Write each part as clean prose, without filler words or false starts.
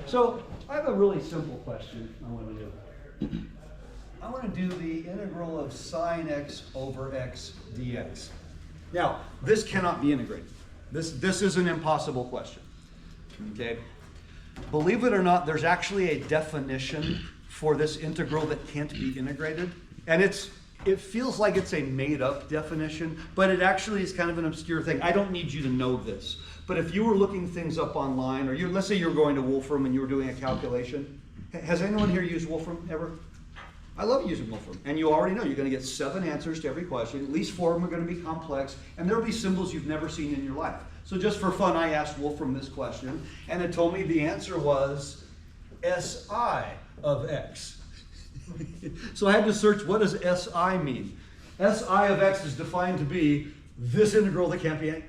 So I have a really simple question I want to do. I want to do the integral of sine x over x dx. Now, this cannot be integrated. This is an impossible question. Okay? Believe it or not, there's actually a definition for this integral that can't be integrated. And it feels like it's a made-up definition, but it actually is kind of an obscure thing. I don't need you to know this. But if you were looking things up online, or let's say you were going to Wolfram and you were doing a calculation. Has anyone here used Wolfram ever? I love using Wolfram. And you already know you're going to get 7 answers to every question. At least 4 of them are going to be complex. And there will be symbols you've never seen in your life. So just for fun, I asked Wolfram this question. And it told me the answer was SI of x. So I had to search, what does SI mean? SI of x is defined to be this integral that can't be a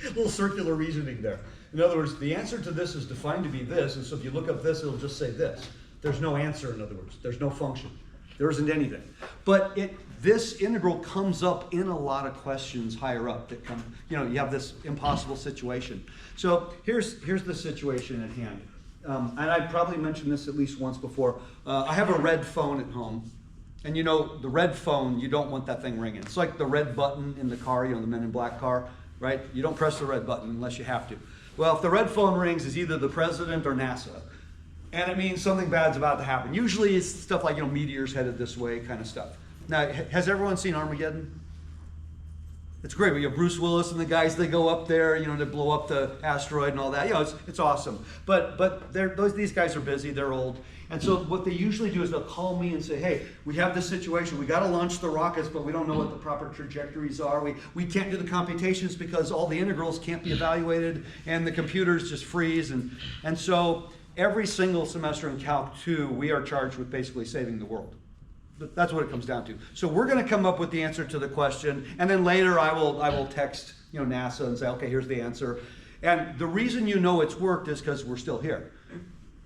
little circular reasoning there. In other words, the answer to this is defined to be this, and so if you look up this, it'll just say this. There's no answer, in other words. There's no function. There isn't anything. But this integral comes up in a lot of questions higher up that come, you have this impossible situation. So here's the situation at hand. And I probably mentioned this at least once before. I have a red phone at home. And the red phone, you don't want that thing ringing. It's like the red button in the car, the Men in Black car, right? You don't press the red button unless you have to. Well, if the red phone rings, it's either the president or NASA. And it means something bad's about to happen. Usually it's stuff like, meteors headed this way kind of stuff. Now, has everyone seen Armageddon? It's great. We have Bruce Willis and the guys, they go up there, to blow up the asteroid and all that. It's awesome. But these guys are busy, they're old. And so what they usually do is they'll call me and say, hey, we have this situation. We got to launch the rockets, but we don't know what the proper trajectories are. We can't do the computations because all the integrals can't be evaluated and the computers just freeze. And so every single semester in Calc 2, we are charged with basically saving the world. That's what it comes down to. So we're going to come up with the answer to the question, and then later I will text NASA and say, okay, here's the answer. And the reason it's worked is because we're still here.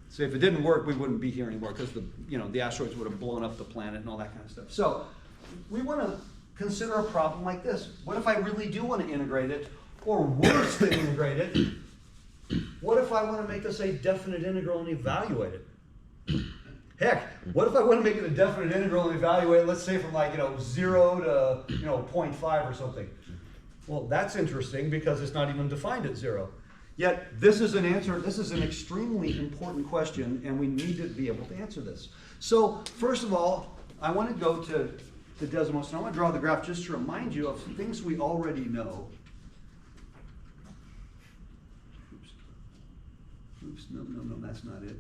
So if it didn't work, we wouldn't be here anymore because the asteroids would have blown up the planet and all that kind of stuff. So we want to consider a problem like this. What if I really do want to integrate it, or worse than integrate it? What if I want to make this a definite integral and evaluate it? Heck, what if I want to make it a definite integral and evaluate it, let's say from 0 to 0.5 or something? Well, that's interesting because it's not even defined at 0. Yet this is an answer, this is an extremely important question, and we need to be able to answer this. So first of all, I want to go to Desmos, and I want to draw the graph just to remind you of things we already know. Oops, no, that's not it.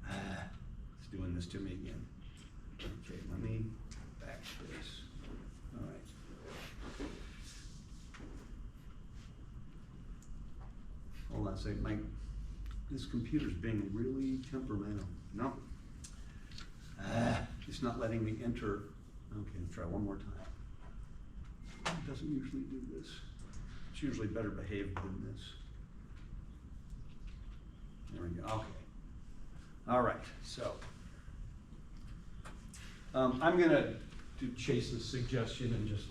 It's doing this to me again. Okay, let me backspace. All right. Hold on a second. This computer's being really temperamental. No. It's not letting me enter. Okay, let's try one more time. It doesn't usually do this. It's usually better behaved than this. There we go. Okay. All right. So I'm going to do Chase's suggestion and just,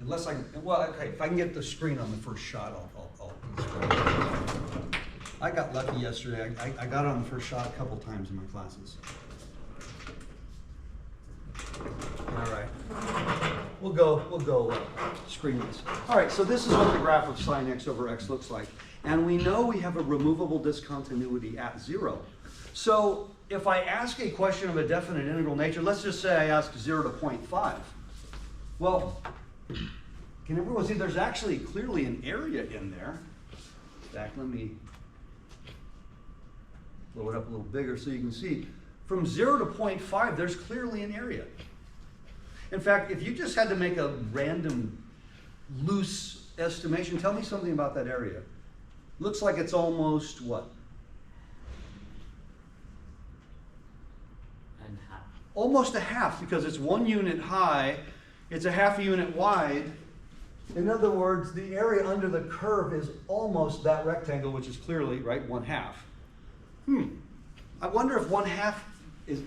unless I can, okay, if I can get the screen on the first shot, I'll I got lucky yesterday. I got it on the first shot a couple times in my classes. All right. We'll go screenless. All right, so this is what the graph of sine x over x looks like. And we know we have a removable discontinuity at 0. So if I ask a question of a definite integral nature, let's just say I ask 0 to 0.5. Well, can everyone see there's actually clearly an area in there? In fact, let me blow it up a little bigger so you can see. From 0 to 0.5, there's clearly an area. In fact, if you just had to make a random, loose estimation, tell me something about that area. Looks like it's almost what? And half. Almost a half, because it's 1 unit high, it's a half a unit wide. In other words, the area under the curve is almost that rectangle, which is clearly, right, 1/2. I wonder if 1/2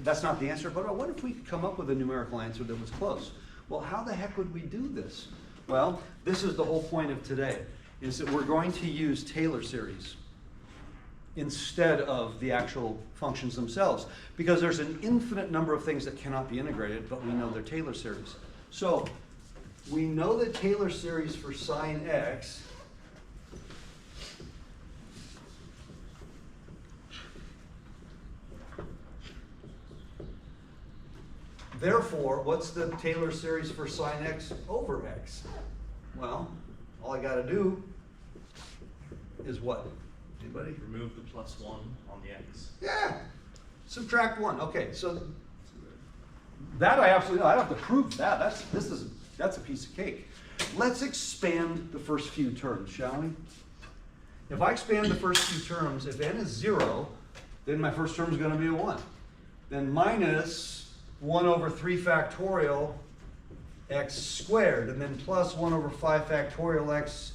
that's not the answer, but I wonder if we could come up with a numerical answer that was close. Well, how the heck would we do this? Well, this is the whole point of today. is that we're going to use Taylor series instead of the actual functions themselves, because there's an infinite number of things that cannot be integrated, but we know they're Taylor series. So we know the Taylor series for sine x therefore, what's the Taylor series for sine x over x? Well, all I got to do is what? Anybody? Remove the +1 on the x. Yeah. Subtract 1. Okay, so that I absolutely know. I don't have to prove that. That's a piece of cake. Let's expand the first few terms, shall we? If I expand the first few terms, if n is 0, then my first term is going to be a 1. Then minus 1 over 3 factorial x squared, and then plus 1 over 5 factorial x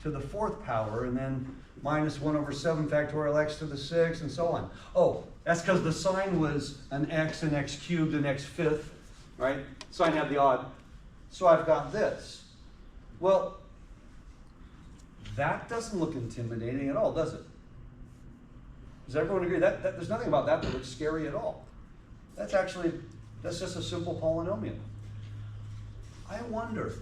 to the 4th power, and then minus 1 over 7 factorial x to the 6th, and so on. Oh, that's because the sign was an x and x cubed and x fifth, right? Sign had the odd. So I've got this. Well, that doesn't look intimidating at all, does it? Does everyone agree? There's nothing about that looks scary at all. That's just a simple polynomial. I wonder,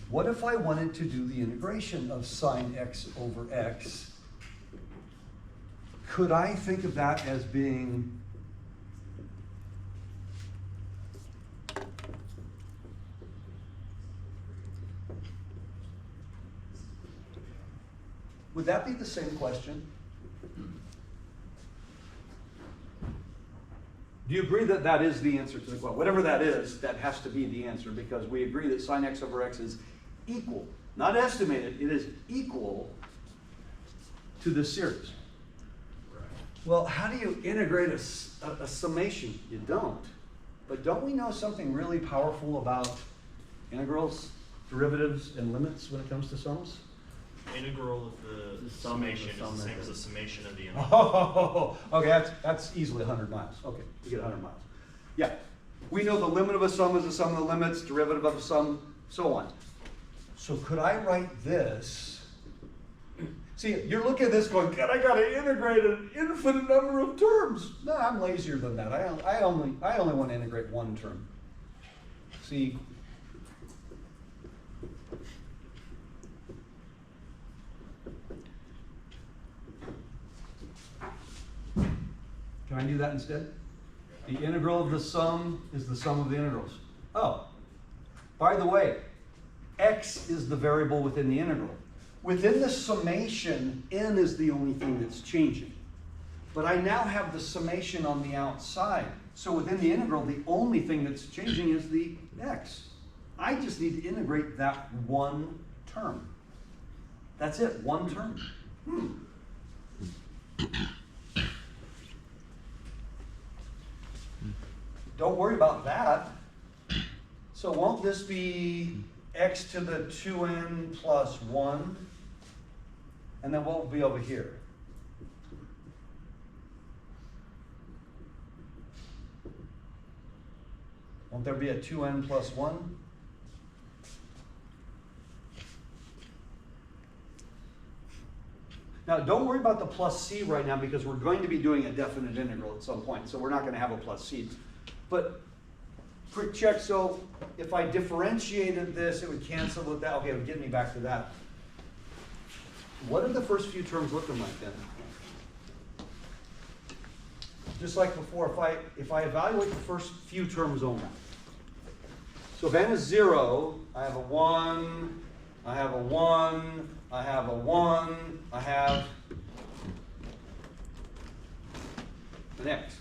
what if I wanted to do the integration of sine x over x? Could I think of that as being would that be the same question? Do you agree that that is the answer to the question? Whatever that is, that has to be the answer, because we agree that sine x over x is equal, not estimated, it is equal to this series. Well, how do you integrate a summation? You don't. But don't we know something really powerful about integrals, derivatives, and limits when it comes to sums? Integral of the summation is the same as the summation of the integral. Oh, okay, that's easily 100 miles. Okay, you get 100 miles. Yeah, we know the limit of a sum is the sum of the limits, derivative of a sum, so on. So could I write this? See, you're looking at this going, God, I got to integrate an infinite number of terms. No, I'm lazier than that. I only want to integrate one term. See, can I do that instead? The integral of the sum is the sum of the integrals. Oh, by the way, x is the variable within the integral. Within the summation, n is the only thing that's changing. But I now have the summation on the outside. So within the integral, the only thing that's changing is the x. I just need to integrate that one term. That's it, one term. Don't worry about that. So won't this be x to the 2n plus 1? And then what will be over here? Won't there be a 2n plus 1? Now, don't worry about the plus c right now, because we're going to be doing a definite integral at some point, so we're not going to have a plus c. But quick check, so if I differentiated this, it would cancel with that. Okay, it would get me back to that. What are the first few terms looking like then? Just like before, if I evaluate the first few terms only. So if n is 0, I have a 1, I have a 1, I have a 1, I have an x,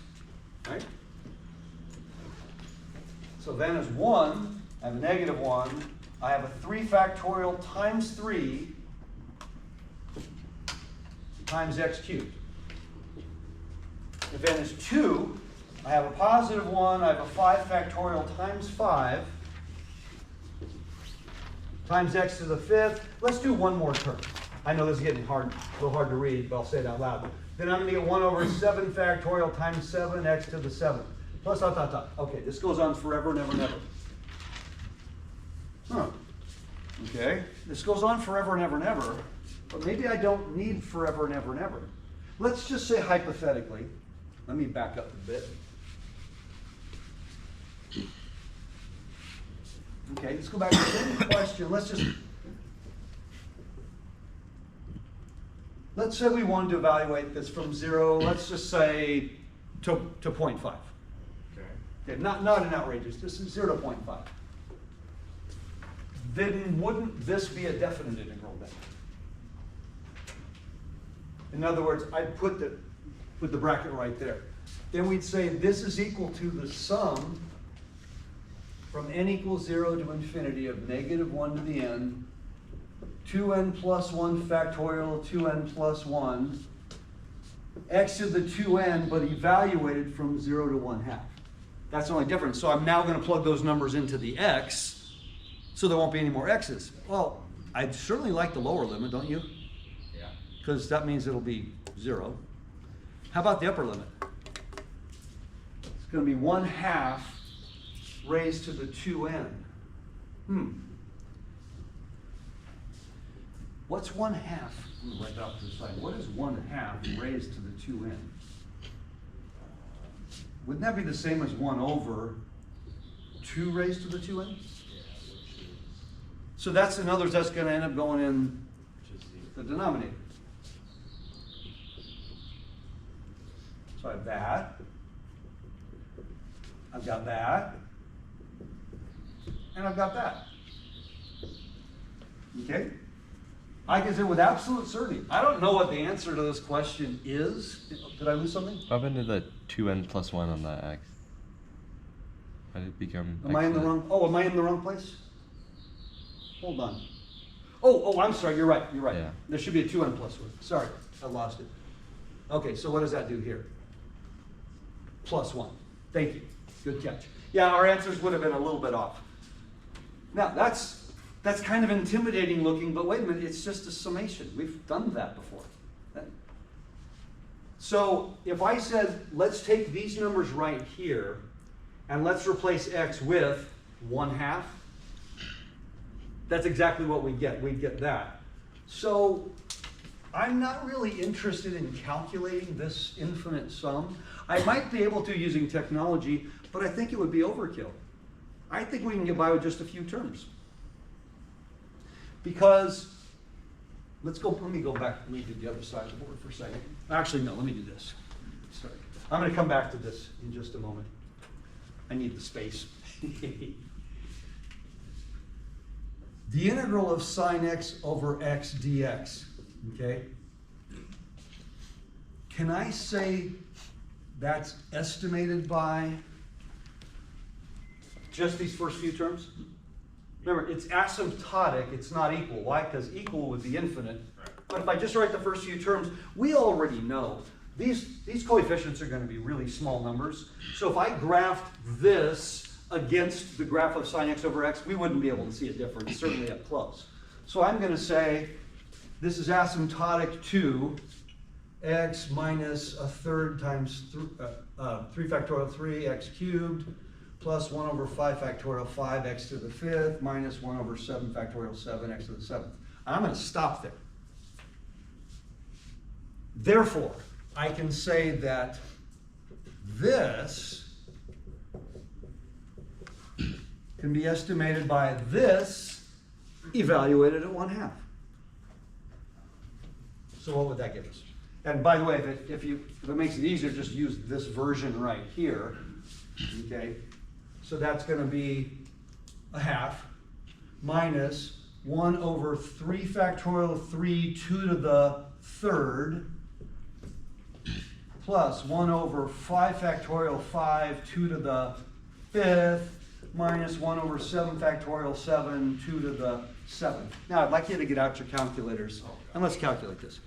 right? So if n is 1, I have a negative 1, I have a 3 factorial times 3 times x cubed. If n is 2, I have a positive 1, I have a 5 factorial times 5 times x to the 5th. Let's do one more term. I know this is getting hard, a little hard to read, but I'll say it out loud. Then I'm going to get 1 over 7 factorial times 7 x to the 7th. Plus dot, dot, dot. Okay, this goes on forever and ever and ever. Huh. Okay, this goes on forever and ever and ever. But maybe I don't need forever and ever and ever. Let's just say hypothetically, let me back up a bit. Okay, let's go back to the same question. Let's say we wanted to evaluate this from 0, let's just say to 0.5. Okay, not an outrageous, this is 0 to 0.5. Then wouldn't this be a definite integral then? In other words, I'd put the bracket right there. Then we'd say this is equal to the sum from n equals 0 to infinity of -1 to the n, 2n plus 1 factorial 2n plus 1, x to the 2n, but evaluated from 0 to 1/2. That's the only difference. So I'm now going to plug those numbers into the x, so there won't be any more x's. Well, I'd certainly like the lower limit, don't you? Yeah. Because that means it'll be 0. How about the upper limit? It's going to be 1/2 raised to the 2n. What's 1/2? I'm going to write that off to the side. What is 1/2 raised to the 2n? Wouldn't that be the same as 1 over 2 raised to the 2n? So that's, in other words, that's going to end up going in the denominator. So I have that. I've got that. And I've got that. Okay? I can say with absolute certainty, I don't know what the answer to this question is. Did I lose something? What happened to the 2n plus 1 on that x? How did it become Am I in the wrong? Oh, am I in the wrong place? Hold on. Oh, I'm sorry. You're right. You're right. Yeah. There should be a 2n plus 1. Sorry, I lost it. Okay, so what does that do here? Plus 1. Thank you. Good catch. Yeah, our answers would have been a little bit off. Now, that's kind of intimidating looking, but wait a minute, it's just a summation. We've done that before. So if I said, let's take these numbers right here, and let's replace x with 1/2, that's exactly what we get. We'd get that. So I'm not really interested in calculating this infinite sum. I might be able to using technology, but I think it would be overkill. I think we can get by with just a few terms. Because, let me go back, let me do the other side of the board for a second. Actually, no, let me do this. Sorry. I'm going to come back to this in just a moment. I need the space. The integral of sine x over x dx, okay? Can I say that's estimated by just these first few terms? Remember, it's asymptotic, it's not equal. Why? Because equal would be infinite. But if I just write the first few terms, we already know these coefficients are going to be really small numbers. So if I graphed this against the graph of sine x over x, we wouldn't be able to see a difference, certainly up close. So I'm going to say this is asymptotic to x minus a third times 3 factorial 3x cubed plus 1 over 5 factorial 5x to the 5th minus 1 over 7 factorial 7x to the 7th. I'm going to stop there. Therefore, I can say that this can be estimated by this evaluated at 1/2. So what would that give us? And by the way, if it makes it easier, just use this version right here. Okay? So that's going to be 1/2 minus 1 over 3 factorial 3 2 to the 3rd plus 1 over 5 factorial 5 2 to the 5th minus 1 over 7 factorial 7 2 to the 7th. Now I'd like you to get out your calculators and let's calculate this.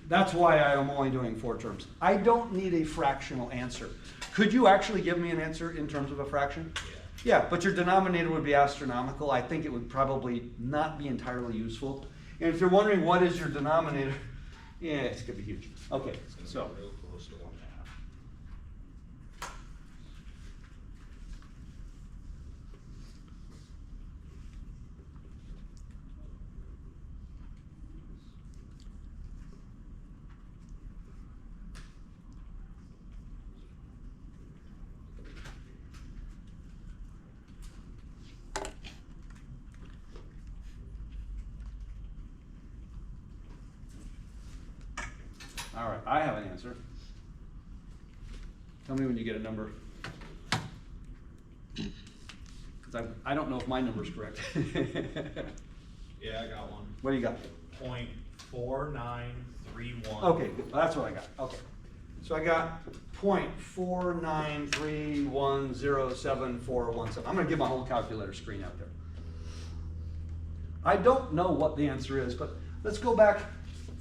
That's why I am only doing 4 terms. I don't need a fractional answer. Could you actually give me an answer in terms of a fraction? Yeah, but your denominator would be astronomical. I think it would probably not be entirely useful. And if you're wondering what is your denominator, yeah, it's going to be huge. Okay, so. Real close to 1/2. All right, I have an answer. Tell me when you get a number. Because I don't know if my number's correct. Yeah, I got one. What do you got? 0.4931. Okay, that's what I got, okay. So I got 0.493107417. I'm gonna give my whole calculator screen out there. I don't know what the answer is, but let's go back.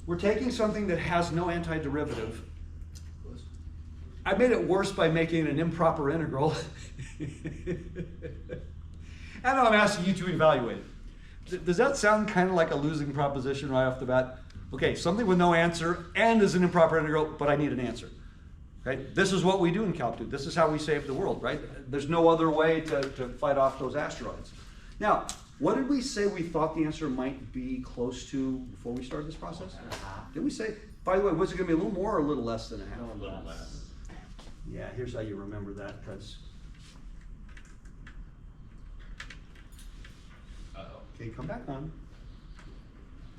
We're taking something that has no antiderivative. I made it worse by making it an improper integral. And I'm asking you to evaluate it. Does that sound kind of like a losing proposition right off the bat? Okay, something with no answer and is an improper integral, but I need an answer. Okay, this is what we do in Calc 2. This is how we save the world, right? There's no other way to fight off those asteroids. Now, what did we say we thought the answer might be close to before we started this process? Did we say, by the way, was it going to be a little more or a little less than a half? A little less. Yeah, here's how you remember that, because. Okay, come back on.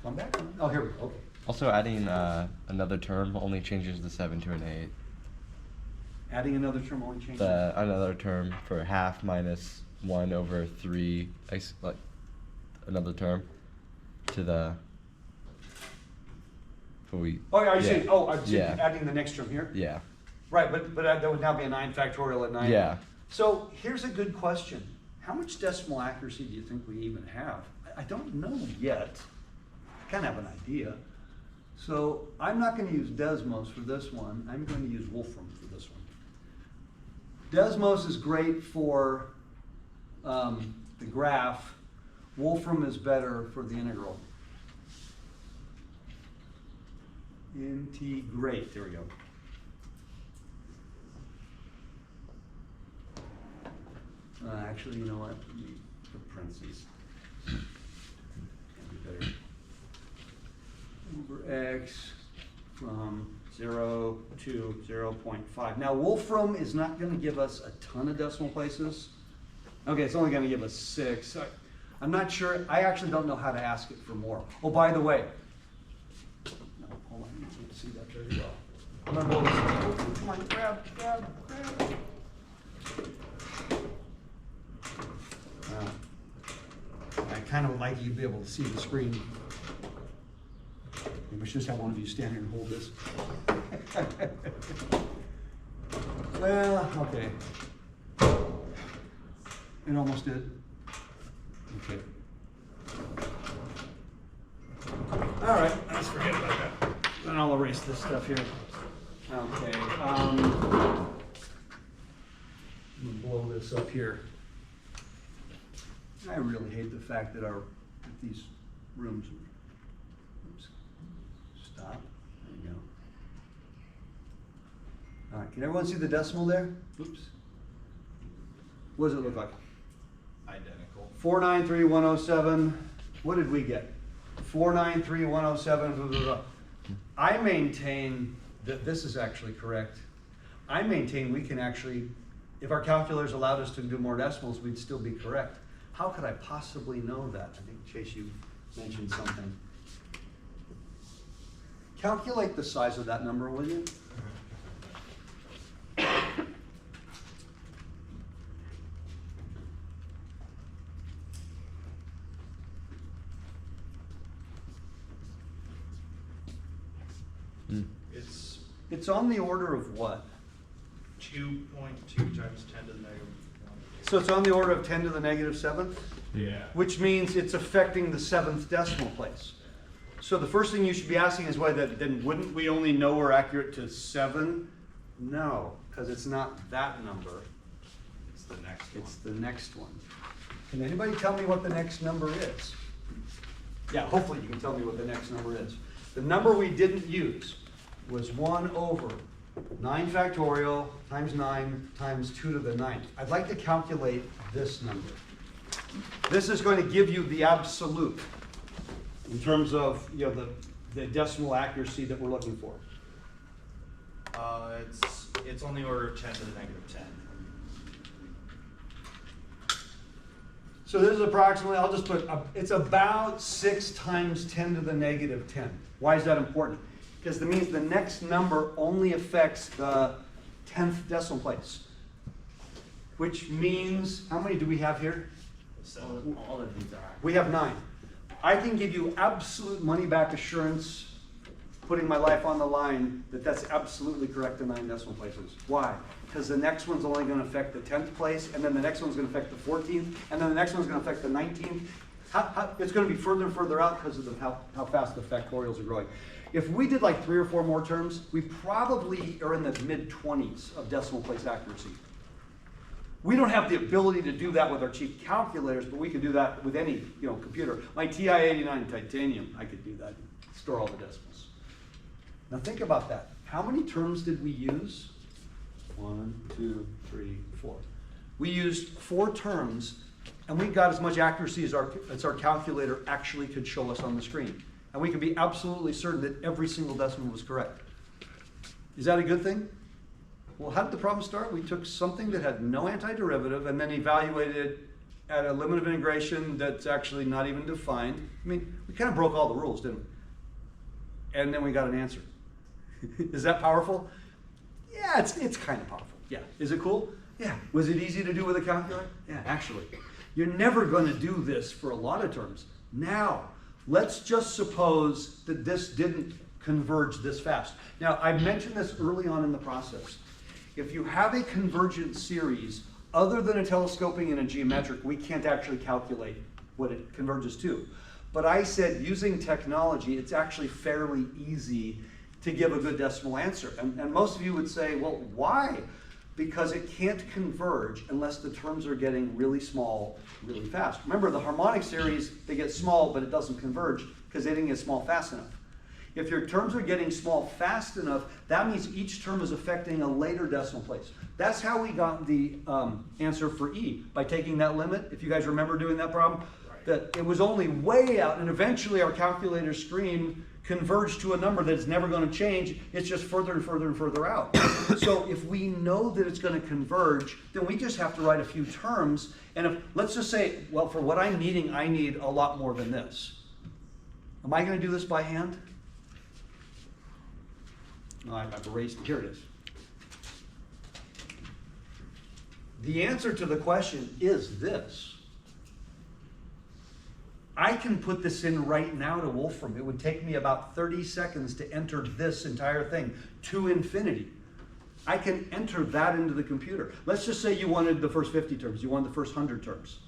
Come back on. Oh, here we go. Okay. Also, adding another term only changes the 7 to an 8. Adding another term only changes. Another term for half minus 1 over 3, like another term to the. Oh, are you saying? Oh, I'm yeah. adding the next term here. Yeah. Right, but that would now be a 9 factorial at 9. Yeah. So here's a good question. How much decimal accuracy do you think we even have? I don't know yet. I kind of have an idea. So I'm not going to use Desmos for this one. I'm going to use Wolfram for this one. Desmos is great for the graph. Wolfram is better for the integral. Integrate. There we go. Actually, you know what? Let me put parentheses. Be better. Over x from 0 to 0.5. Now, Wolfram is not going to give us a ton of decimal places. Okay, it's only going to give us 6. I'm not sure. I actually don't know how to ask it for more. Oh, by the way. No, hold on. You can't see that very well. I'm going to blow this up. Come on, grab. I kind of would like you to be able to see the screen. Maybe we should just have one of you stand here and hold this. Well, okay. It almost did. Okay. All right, let's forget about that. Then I'll erase this stuff here. Okay. I'm gonna blow this up here. I really hate the fact that these rooms. Oops. Stop. There you go. All right. Can everyone see the decimal there? Oops. What does it look like? Identical. 493,107. What did we get? 493,107. Blah, blah, blah. I maintain that this is actually correct. I maintain we can actually, if our calculators allowed us to do more decimals, we'd still be correct. How could I possibly know that? I think, Chase, you mentioned something. Calculate the size of that number, will you? It's on the order of what? 2.2 times 10 to the negative 1. So it's on the order of 10 to the negative 7th? Yeah. Which means it's affecting the 7th decimal place. So the first thing you should be asking is why then wouldn't we only know we're accurate to 7? No, because it's not that number. It's the next one. It's the next one. Can anybody tell me what the next number is? Yeah, hopefully you can tell me what the next number is. The number we didn't use was 1 over 9 factorial times 9 times 2 to the 9th. I'd like to calculate this number. This is going to give you the absolute in terms of the decimal accuracy that we're looking for. It's on the order of 10 to the negative 10. So this is approximately, I'll just put, it's about 6 times 10 to the negative 10. Why is that important? because that means the next number only affects the 10th decimal place. Which means, how many do we have here? So, All of these are. We have 9. I can give you absolute money-back assurance, putting my life on the line, that that's absolutely correct to 9 decimal places. Why? Because the next one's only going to affect the 10th place, and then the next one's going to affect the 14th, and then the next one's going to affect the 19th. It's going to be further and further out because of how fast the factorials are growing. If we did like 3 or 4 more terms, we probably are in the mid-20s of decimal place accuracy. We don't have the ability to do that with our cheap calculators, but we could do that with any computer. My TI-89 Titanium, I could do that, store all the decimals. Now think about that. How many terms did we use? 1, 2, 3, 4. We used 4 terms, and we got as much accuracy as our calculator actually could show us on the screen. And we could be absolutely certain that every single decimal was correct. Is that a good thing? Well, how did the problem start? We took something that had no antiderivative and then evaluated it at a limit of integration that's actually not even defined. I mean, we kind of broke all the rules, didn't we? And then we got an answer. Is that powerful? Yeah, it's kind of powerful. Yeah. Is it cool? Yeah. Was it easy to do with a calculator? Yeah, actually. You're never going to do this for a lot of terms. Now, let's just suppose that this didn't converge this fast. Now, I mentioned this early on in the process. If you have a convergent series, other than a telescoping and a geometric, we can't actually calculate what it converges to. But I said using technology, it's actually fairly easy to give a good decimal answer. And most of you would say, well, why? Because it can't converge unless the terms are getting really small, really fast. Remember, the harmonic series, they get small, but it doesn't converge because they didn't get small fast enough. If your terms are getting small fast enough, that means each term is affecting a later decimal place. That's how we got the answer for E, by taking that limit. If you guys remember doing that problem, that it was only way out, and eventually our calculator screen converged to a number that's never going to change. It's just further and further and further out. So if we know that it's going to converge, then we just have to write a few terms. And if, let's just say, well, for what I'm needing, I need a lot more than this. Am I going to do this by hand? No, I've erased it. Here it is. The answer to the question is this. I can put this in right now to Wolfram. It would take me about 30 seconds to enter this entire thing to infinity. I can enter that into the computer. Let's just say you wanted the first 50 terms. You wanted the first 100 terms.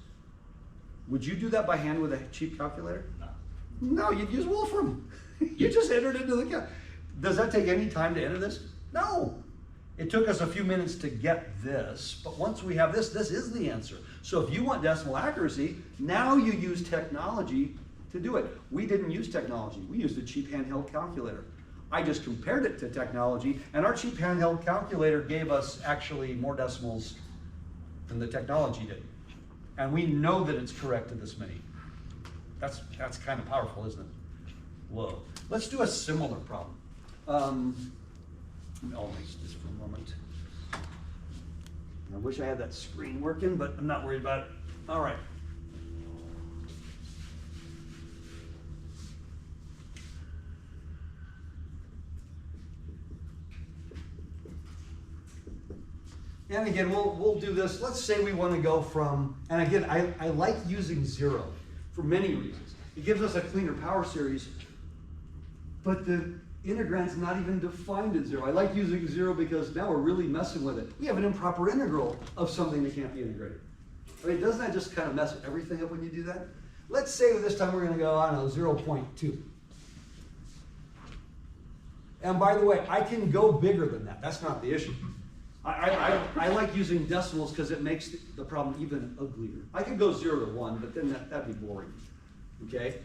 Would you do that by hand with a cheap calculator? No, you'd use Wolfram. You just entered into the calculator. Does that take any time to enter this? No. It took us a few minutes to get this, but once we have this, this is the answer. So if you want decimal accuracy, now you use technology to do it. We didn't use technology. We used a cheap handheld calculator. I just compared it to technology, and our cheap handheld calculator gave us actually more decimals than the technology did. And we know that it's correct to this many. That's kind of powerful, isn't it? Whoa. Let's do a similar problem. I'll erase this for a moment. I wish I had that screen working, but I'm not worried about it. All right. And again, we'll do this. Let's say we want to go from, and again, I like using 0 for many reasons. It gives us a cleaner power series, but the integrand's not even defined at 0. I like using 0 because now we're really messing with it. We have an improper integral of something that can't be integrated. I mean, doesn't that just kind of mess everything up when you do that? Let's say this time we're going to go, I don't know, 0.2. And by the way, I can go bigger than that. That's not the issue. I like using decimals because it makes the problem even uglier. I could go 0 to 1, but then that'd be boring. Okay?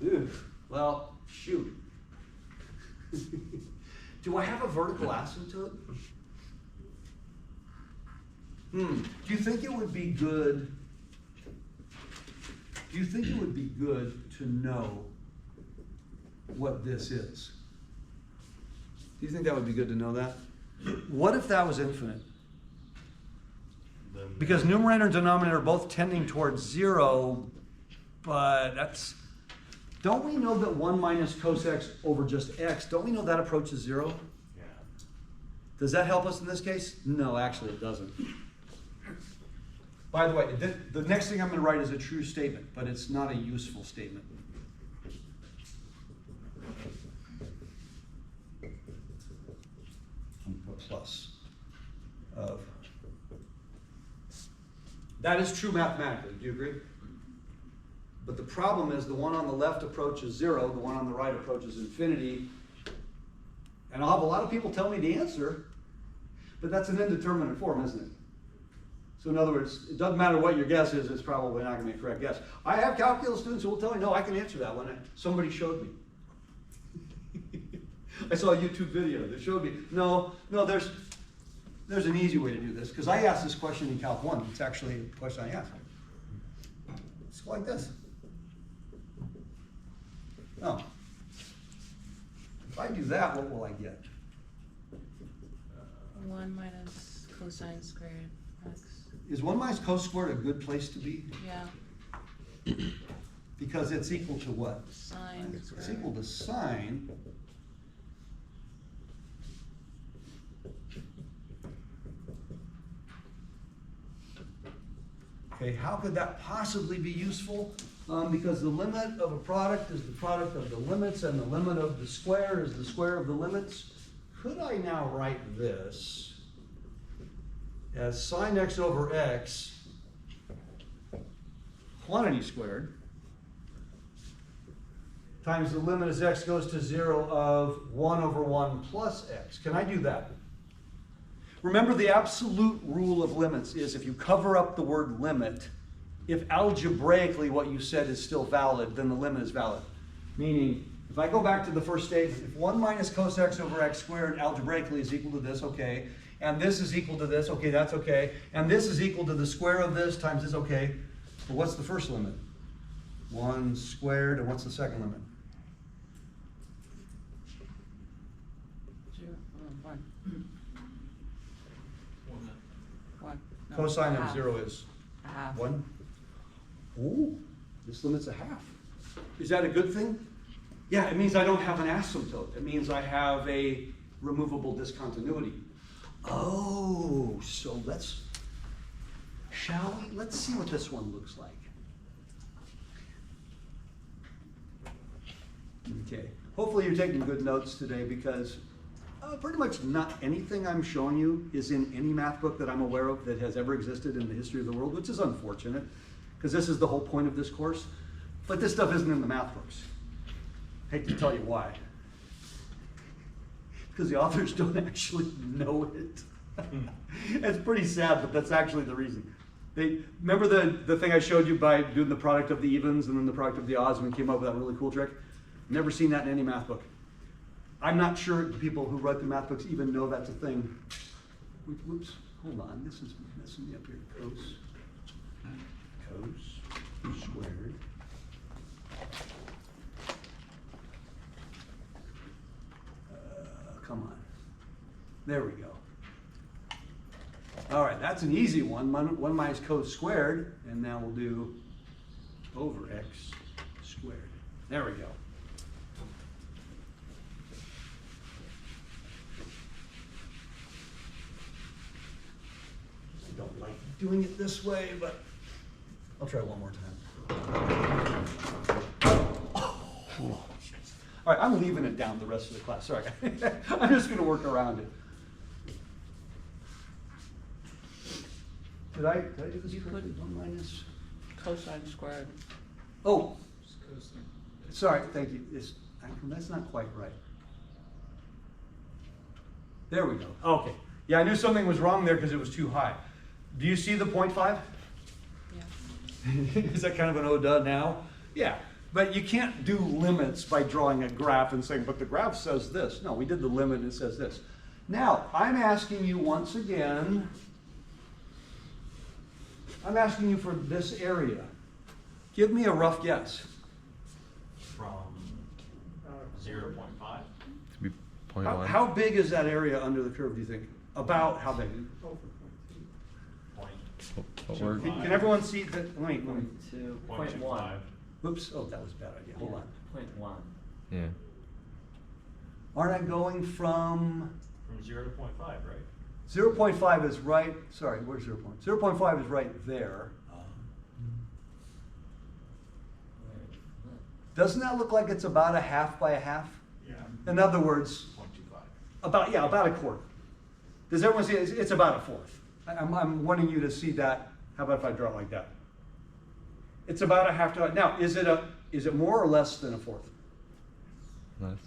Ew. Well, shoot. Do I have a vertical asymptote? Do you think it would be good? Do you think it would be good to know what this is? Do you think that would be good to know that? What if that was infinite? Because numerator and denominator are both tending towards 0, but don't we know that 1 minus cos x over just x, don't we know that approaches 0? Yeah. Does that help us in this case? No, actually it doesn't. By the way, the next thing I'm going to write is a true statement, but it's not a useful statement. Plus of. That is true mathematically, do you agree? But the problem is the one on the left approaches 0, the one on the right approaches infinity. And I'll have a lot of people tell me the answer, but that's an indeterminate form, isn't it? So in other words, it doesn't matter what your guess is, it's probably not going to be a correct guess. I have calculus students who will tell me, no, I can answer that one. Somebody showed me. I saw a YouTube video that showed me, no, there's an easy way to do this, because I asked this question in Calc 1. It's actually a question I asked. It's like this. Oh. If I do that, what will I get? 1 minus cosine squared x. Is 1 minus cos squared a good place to be? Yeah. Because it's equal to what? Sine It's squared. equal to sine. Okay, how could that possibly be useful? Because the limit of a product is the product of the limits, and the limit of the square is the square of the limits. Could I now write this as sine x over x quantity squared times the limit as x goes to 0 of 1 over 1 plus x? Can I do that? Remember, the absolute rule of limits is if you cover up the word limit, if algebraically what you said is still valid, then the limit is valid. Meaning, if I go back to the first statement, if 1 minus cos x over x squared algebraically is equal to this, okay, and this is equal to this, okay, that's okay, and this is equal to the square of this times this, okay, but what's the first limit? 1 squared, and what's the second limit? 0, 1. 1. No, Cosine of half. 0 is A half. 1. Ooh, this limit's a half. Is that a good thing? Yeah, it means I don't have an asymptote. It means I have a removable discontinuity. Oh, so let's see what this one looks like. Okay, hopefully you're taking good notes today, because pretty much not anything I'm showing you is in any math book that I'm aware of that has ever existed in the history of the world, which is unfortunate, because this is the whole point of this course. But this stuff isn't in the math books. Hate to tell you why. Because the authors don't actually know it. It's pretty sad, but that's actually the reason. Remember the thing I showed you by doing the product of the evens and then the product of the odds, and we came up with that really cool trick? Never seen that in any math book. I'm not sure the people who write the math books even know that's a thing. Whoops, hold on, this is messing me up here. Cos squared. Come on. There we go. All right, that's an easy one. 1 minus cos squared, and now we'll do over x squared. There we go. I don't like doing it this way, but I'll try one more time. Oh, all right, I'm leaving it down the rest of the class. Sorry. I'm just going to work around it. Did I do this You correctly? put- 1 minus. Cosine squared. Oh, sorry, thank you. That's not quite right. There we go. Okay. Yeah, I knew something was wrong there because it was too high. Do you see the 0.5? Yeah. Is that kind of an oh-duh now? Yeah, but you can't do limits by drawing a graph and saying, but the graph says this. No, we did the limit and it says this. Now, I'm asking you once again, I'm asking you for this area. Give me a rough guess. From 0.5. To be 0.1. How big is that area under the curve, do you think? About how big? But we're, Can everyone see that? Let me. 0.25. Oops, oh, that was a bad idea. Hold on. 0.1. Yeah. Aren't I going from From 0 to 0.5, right? 0.5 is right, sorry, where's 0. 0.5 is right there. Doesn't that look like it's about a half by a half? Yeah. In other words, 0.25. about a quarter. Does everyone see it's about a fourth? I'm wanting you to see that. How about if I draw it like that? It's about a half to, now, is it more or less than a fourth? Less.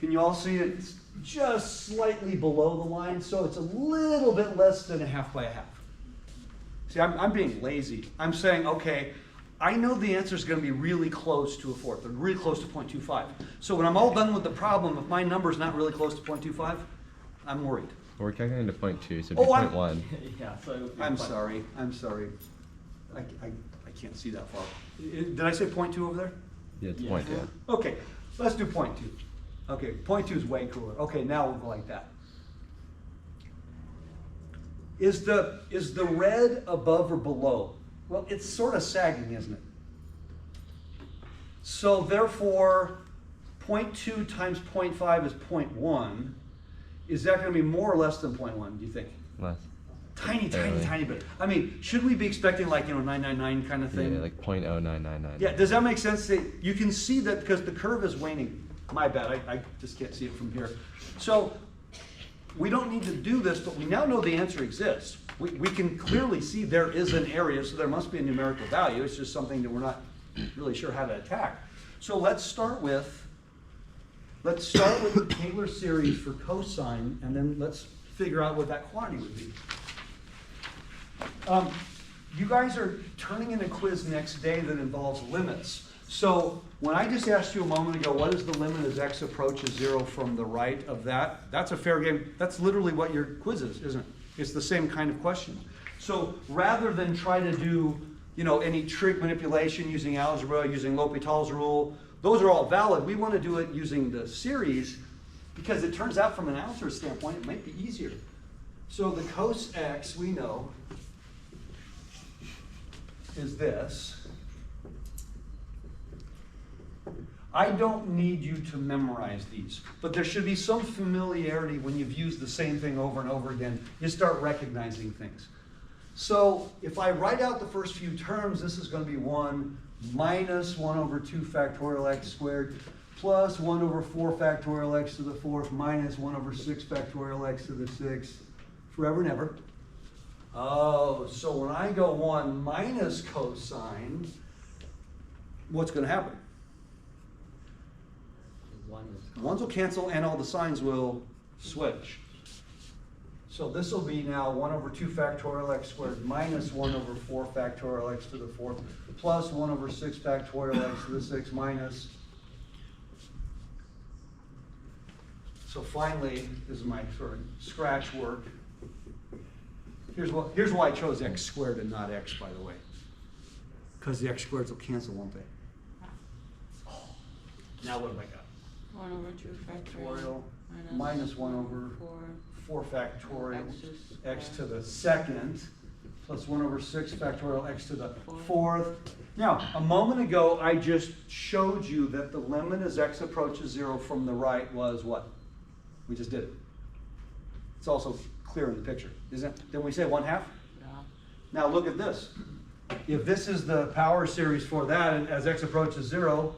Can you all see it? It's just slightly below the line, so it's a little bit less than a half by a half. See, I'm being lazy. I'm saying, okay, I know the answer is going to be really close to a fourth, or really close to 0.25. So when I'm all done with the problem, if my number is not really close to 0.25, I'm worried. We're calculating to 0.2, so it'd be Oh, I'm- 0.1. Yeah, so. I'm sorry. I can't see that far. Did I say 0.2 over there? Yeah, it's Yeah. 0.2. Okay, let's do 0.2. Okay, 0.2 is way cooler. Okay, now we'll go like that. Is the red above or below? Well, it's sort of sagging, isn't it? So therefore, 0.2 times 0.5 is 0.1. Is that going to be more or less than 0.1, do you think? Less. Tiny Barely. bit. I mean, should we be expecting like, 999 kind of thing? Yeah, like 0.0999. Yeah, does that make sense? You can see that because the curve is waning. My bad, I just can't see it from here. So we don't need to do this, but we now know the answer exists. We can clearly see there is an area, so there must be a numerical value. It's just something that we're not really sure how to attack. So let's start with the Taylor series for cosine, and then let's figure out what that quantity would be. You guys are turning in a quiz next day that involves limits. So when I just asked you a moment ago, what is the limit as x approaches 0 from the right of that? That's a fair game. That's literally what your quiz is, isn't it? It's the same kind of question. So rather than try to do, any trig manipulation using algebra, using L'Hopital's rule, those are all valid. We want to do it using the series because it turns out from an algebra standpoint, it might be easier. So the cos x, we know, is this. I don't need you to memorize these, but there should be some familiarity when you've used the same thing over and over again. You start recognizing things. So if I write out the first few terms, this is going to be 1 minus 1 over 2 factorial x squared plus 1 over 4 factorial x to the 4th minus 1 over 6 factorial x to the 6th, forever and ever. Oh, so when I go 1 minus cosine, what's going to happen? Ones will cancel and all the signs will switch. So this will be now 1 over 2 factorial x squared minus 1 over 4 factorial x to the 4th plus 1 over 6 factorial x to the 6th minus. So finally, this is my sort of scratch work. Here's why I chose x squared and not x, by the way. Because the x squareds will cancel, won't they? Now what have I got? 1 over 2 Factorial minus 1 over 4 4 factorial x x to the 2nd plus 1 over 6 factorial x to the 4th. Now, a moment ago, I just showed you that the limit as x approaches 0 from the right was what? We just did it. It's also clear in the picture, isn't it? Didn't we say 1/2? Yeah. Now look at this. If this is the power series for that, and as x approaches 0,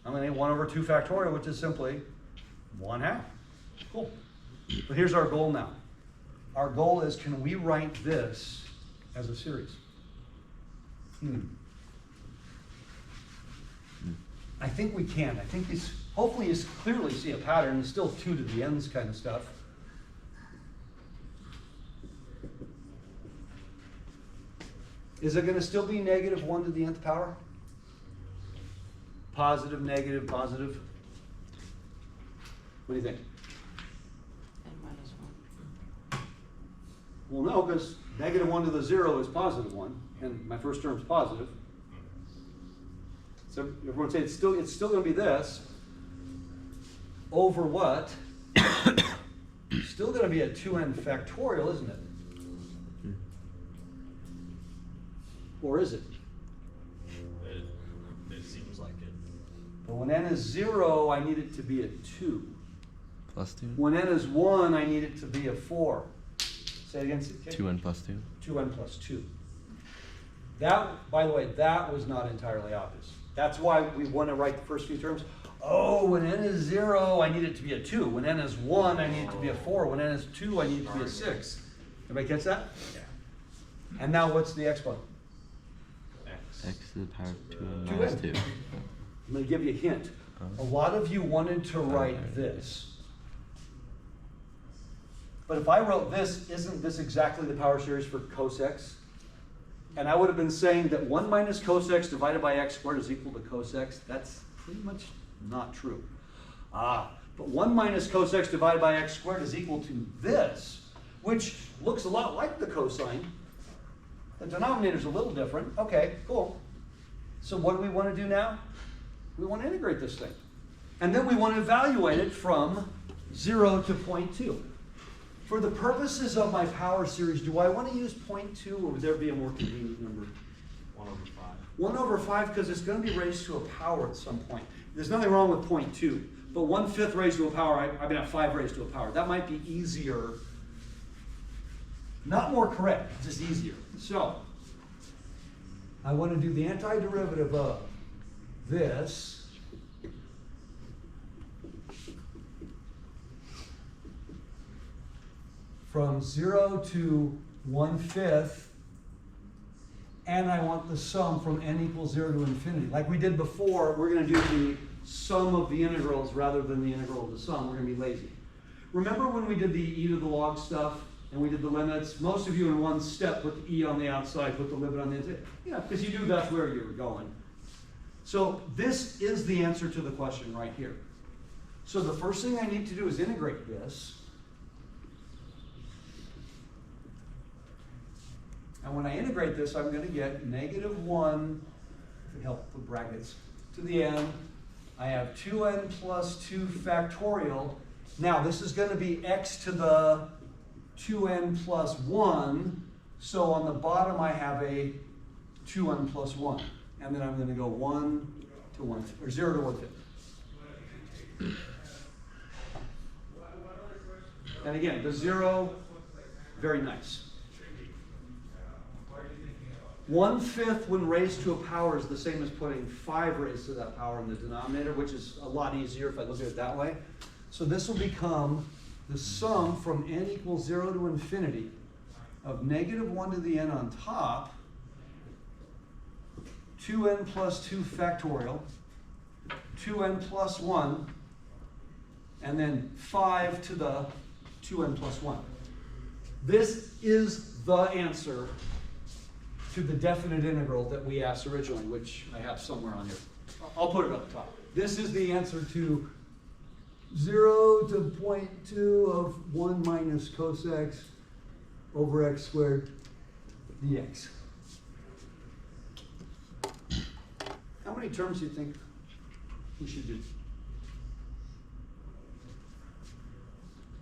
I'm going to get 1 over 2 factorial, which is simply 1/2. Cool. But here's our goal now. Our goal is, can we write this as a series? I think we can. I think hopefully you clearly see a pattern. It's still 2 to the n's kind of stuff. Is it going to still be negative 1 to the nth power? Positive, negative, positive? What do you think? N minus 1. Well, no, because negative 1 to the 0 is positive 1, and my first term is positive. So everyone say it's still going to be this over what? Still going to be a 2n factorial, isn't it? Or is it? It seems like it. But when n is 0, I need it to be a 2. Plus 2? When n is 1, I need it to be a 4. Say it again. 2n plus 2? 2n plus 2. That, by the way, that was not entirely obvious. That's why we want to write the first few terms. Oh, when n is 0, I need it to be a 2. When n is 1, I need it to be a 4. When n is 2, I need it to be a 6. Everybody catch that? Yeah. And now what's the exponent? X to the power of 2n 2n. minus 2. I'm going to give you a hint. A lot of you wanted to write this. But if I wrote this, isn't this exactly the power series for cos x? And I would have been saying that 1 minus cos x divided by x squared is equal to cos x. That's pretty much not true. But 1 minus cos x divided by x squared is equal to this, which looks a lot like the cosine. The denominator's a little different. Okay, cool. So what do we want to do now? We want to integrate this thing. And then we want to evaluate it from 0 to 0.2. For the purposes of my power series, do I want to use 0.2 or would there be a more convenient number? 1 over 5. 1 over 5 because it's going to be raised to a power at some point. There's nothing wrong with 0.2, but 1/5 raised to a power, I mean 5 raised to a power. That might be easier. Not more correct, just easier. So, I want to do the antiderivative of this from 0 to 1/5, and I want the sum from n equals 0 to infinity. Like we did before, we're going to do the sum of the integrals rather than the integral of the sum. We're going to be lazy. Remember when we did the e to the log stuff and we did the limits? Most of you in one step put the e on the outside, put the limit on the inside. Yeah, because you knew that's where you were going. So this is the answer to the question right here. So the first thing I need to do is integrate this. And when I integrate this, I'm going to get -1, if it helps with brackets, to the n. I have 2n plus 2 factorial. Now this is going to be x to the 2n plus 1. So on the bottom I have a 2n plus 1. And then I'm going to go 1 to 1, or 0 to 1/5. And again, the 0, very nice. 1/5 when raised to a power is the same as putting 5 raised to that power in the denominator, which is a lot easier if I look at it that way. So this will become the sum from n equals 0 to infinity of -1 to the n on top, 2n plus 2 factorial, 2n plus 1, and then 5 to the 2n plus 1. This is the answer to the definite integral that we asked originally, which I have somewhere on here. I'll put it up top. This is the answer to 0 to 0.2 of 1 minus cos x over x squared dx. How many terms do you think we should do?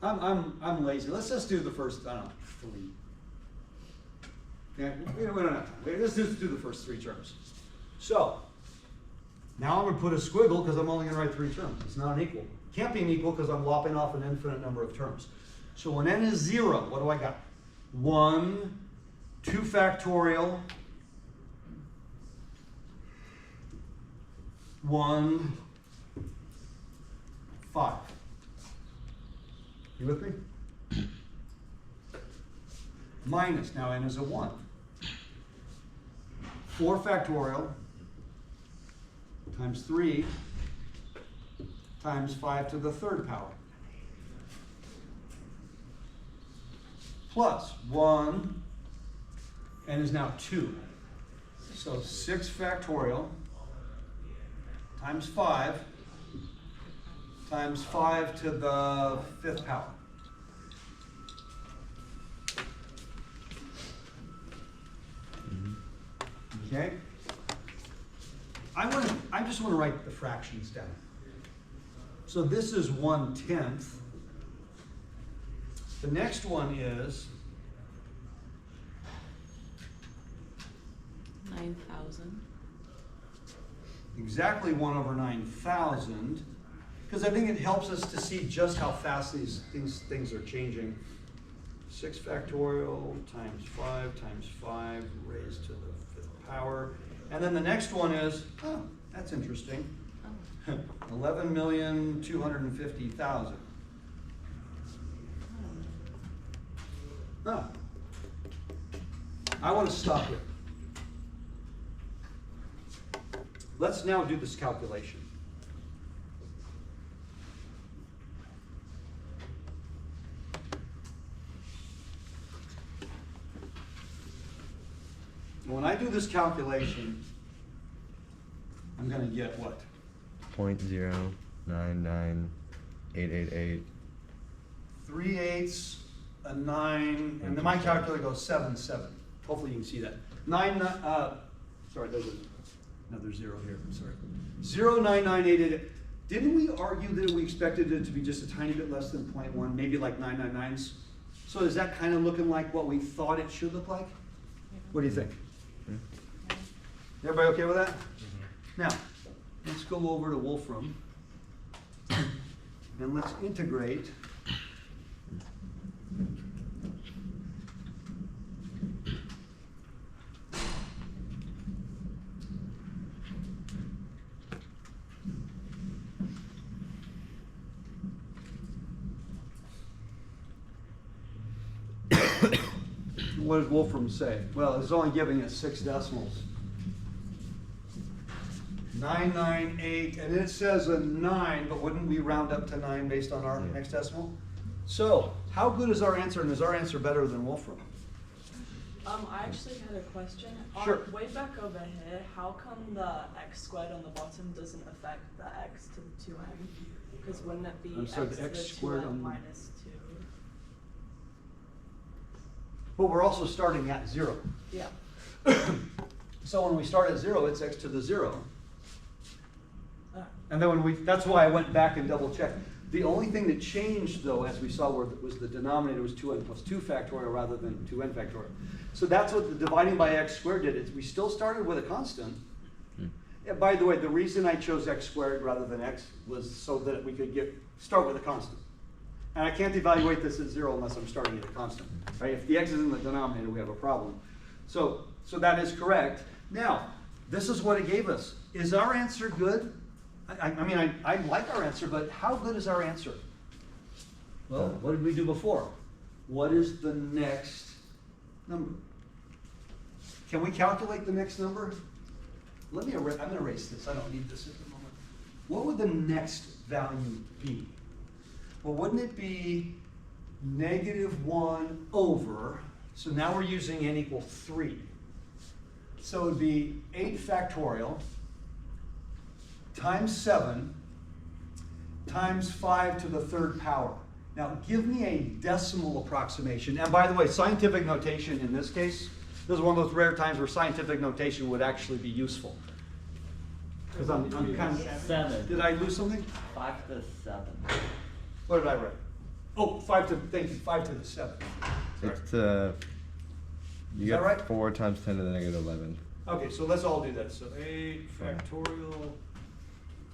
I'm lazy. Let's just do the first, I don't know, 3. Yeah, we don't have time. Let's just do the first 3 terms. So, now I'm going to put a squiggle because I'm only going to write 3 terms. It's not an equal. Can't be an equal because I'm lopping off an infinite number of terms. So when n is 0, what do I got? 1, 2 factorial, 1, 5. You with me? Minus, now n is a 1. 4 factorial times 3 times 5 to the 3rd power. Plus 1, n is now 2. So 6 factorial times 5 times 5 to the 5th power. Okay? I just want to write the fractions down. So this is 1/10. The next one is 9,000. exactly 1 over 9,000, because I think it helps us to see just how fast these things are changing. 6 factorial times 5 raised to the 5th power. And then the next one is, oh, that's interesting, Oh. 11,250,000. Oh. I want to stop here. Let's now do this calculation. When I do this calculation, I'm going to get what? 0.099888. 3/8, a 9, and then my calculator goes 7, 7. Hopefully you can see that. 9, sorry, there's another 0 here, I'm sorry. 0.9988. Didn't we argue that we expected it to be just a tiny bit less than 0.1, maybe like 999s? So is that kind of looking like what we thought it should look like? What do you think? Everybody okay with that? Now, let's go over to Wolfram and let's integrate. What does Wolfram say? Well, it's only giving us 6 decimals. 998, and it says a 9, but wouldn't we round up to 9 based on our next decimal? So, how good is our answer, and is our answer better than Wolfram? I actually had a question. Sure. Way back over here, how come the x squared on the bottom doesn't affect the x to the 2n? Because wouldn't it be So x the to x the squared 2n on- minus 2? But we're also starting at 0. Yeah. So when we start at 0, it's x to the 0. Uh, And then that's why I went back and double checked. The only thing that changed, though, as we saw, was the denominator was 2n plus 2 factorial rather than 2n factorial. So that's what the dividing by x squared did. Is we still started with a constant. And by the way, the reason I chose x squared rather than x was so that we could start with a constant. And I can't evaluate this at 0 unless I'm starting at a constant. Right? If the x is in the denominator, we have a problem. So that is correct. Now, this is what it gave us. Is our answer good? I mean, I like our answer, but how good is our answer? Well, what did we do before? What is the next number? Can we calculate the next number? I'm going to erase this. I don't need this at the moment. What would the next value be? Well, wouldn't it be -1 over, so now we're using n equal 3. So it would be 8 factorial times 7 times 5 to the 3rd power. Now give me a decimal approximation. And by the way, scientific notation in this case, this is one of those rare times where scientific notation would actually be useful. Because I'm kind of... 7. Did I lose something? 5 to 7. What did I write? Oh, 5 to the 7. Sorry. It's you Is get that right? 4 times 10 to the negative 11. Okay, so let's all do that. So 8 factorial,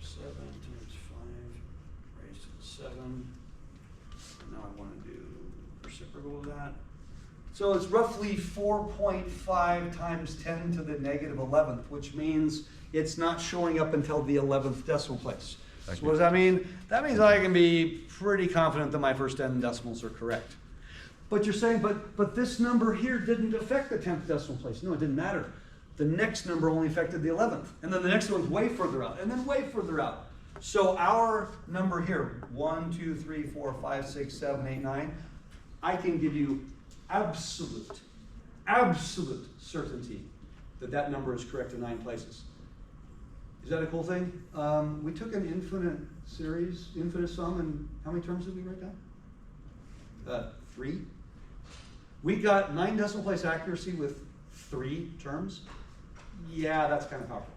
7 times 5 raised to the 7. Now I want to do reciprocal of that. So it's roughly 4.5 times 10 to the negative 11th, which means it's not showing up until the 11th decimal place. So what does that mean? That means I can be pretty confident that my first 10 decimals are correct. But you're saying, but this number here didn't affect the 10th decimal place. No, it didn't matter. The next number only affected the 11th. And then the next one's way further out, and then way further out. So our number here, 1, 2, 3, 4, 5, 6, 7, 8, 9, I can give you absolute certainty that that number is correct in 9 places. Is that a cool thing? We took an infinite series, infinite sum, and how many terms did we write down? 3. We got 9 decimal place accuracy with 3 terms. Yeah, that's kind of powerful.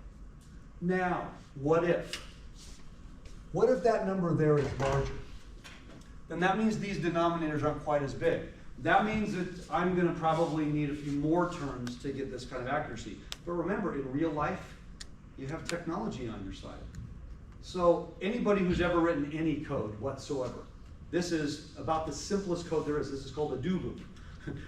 Now, what if? What if that number there is larger? Then that means these denominators aren't quite as big. That means that I'm going to probably need a few more terms to get this kind of accuracy. But remember, in real life, You have technology on your side. So anybody who's ever written any code whatsoever, this is about the simplest code there is. This is called a do loop.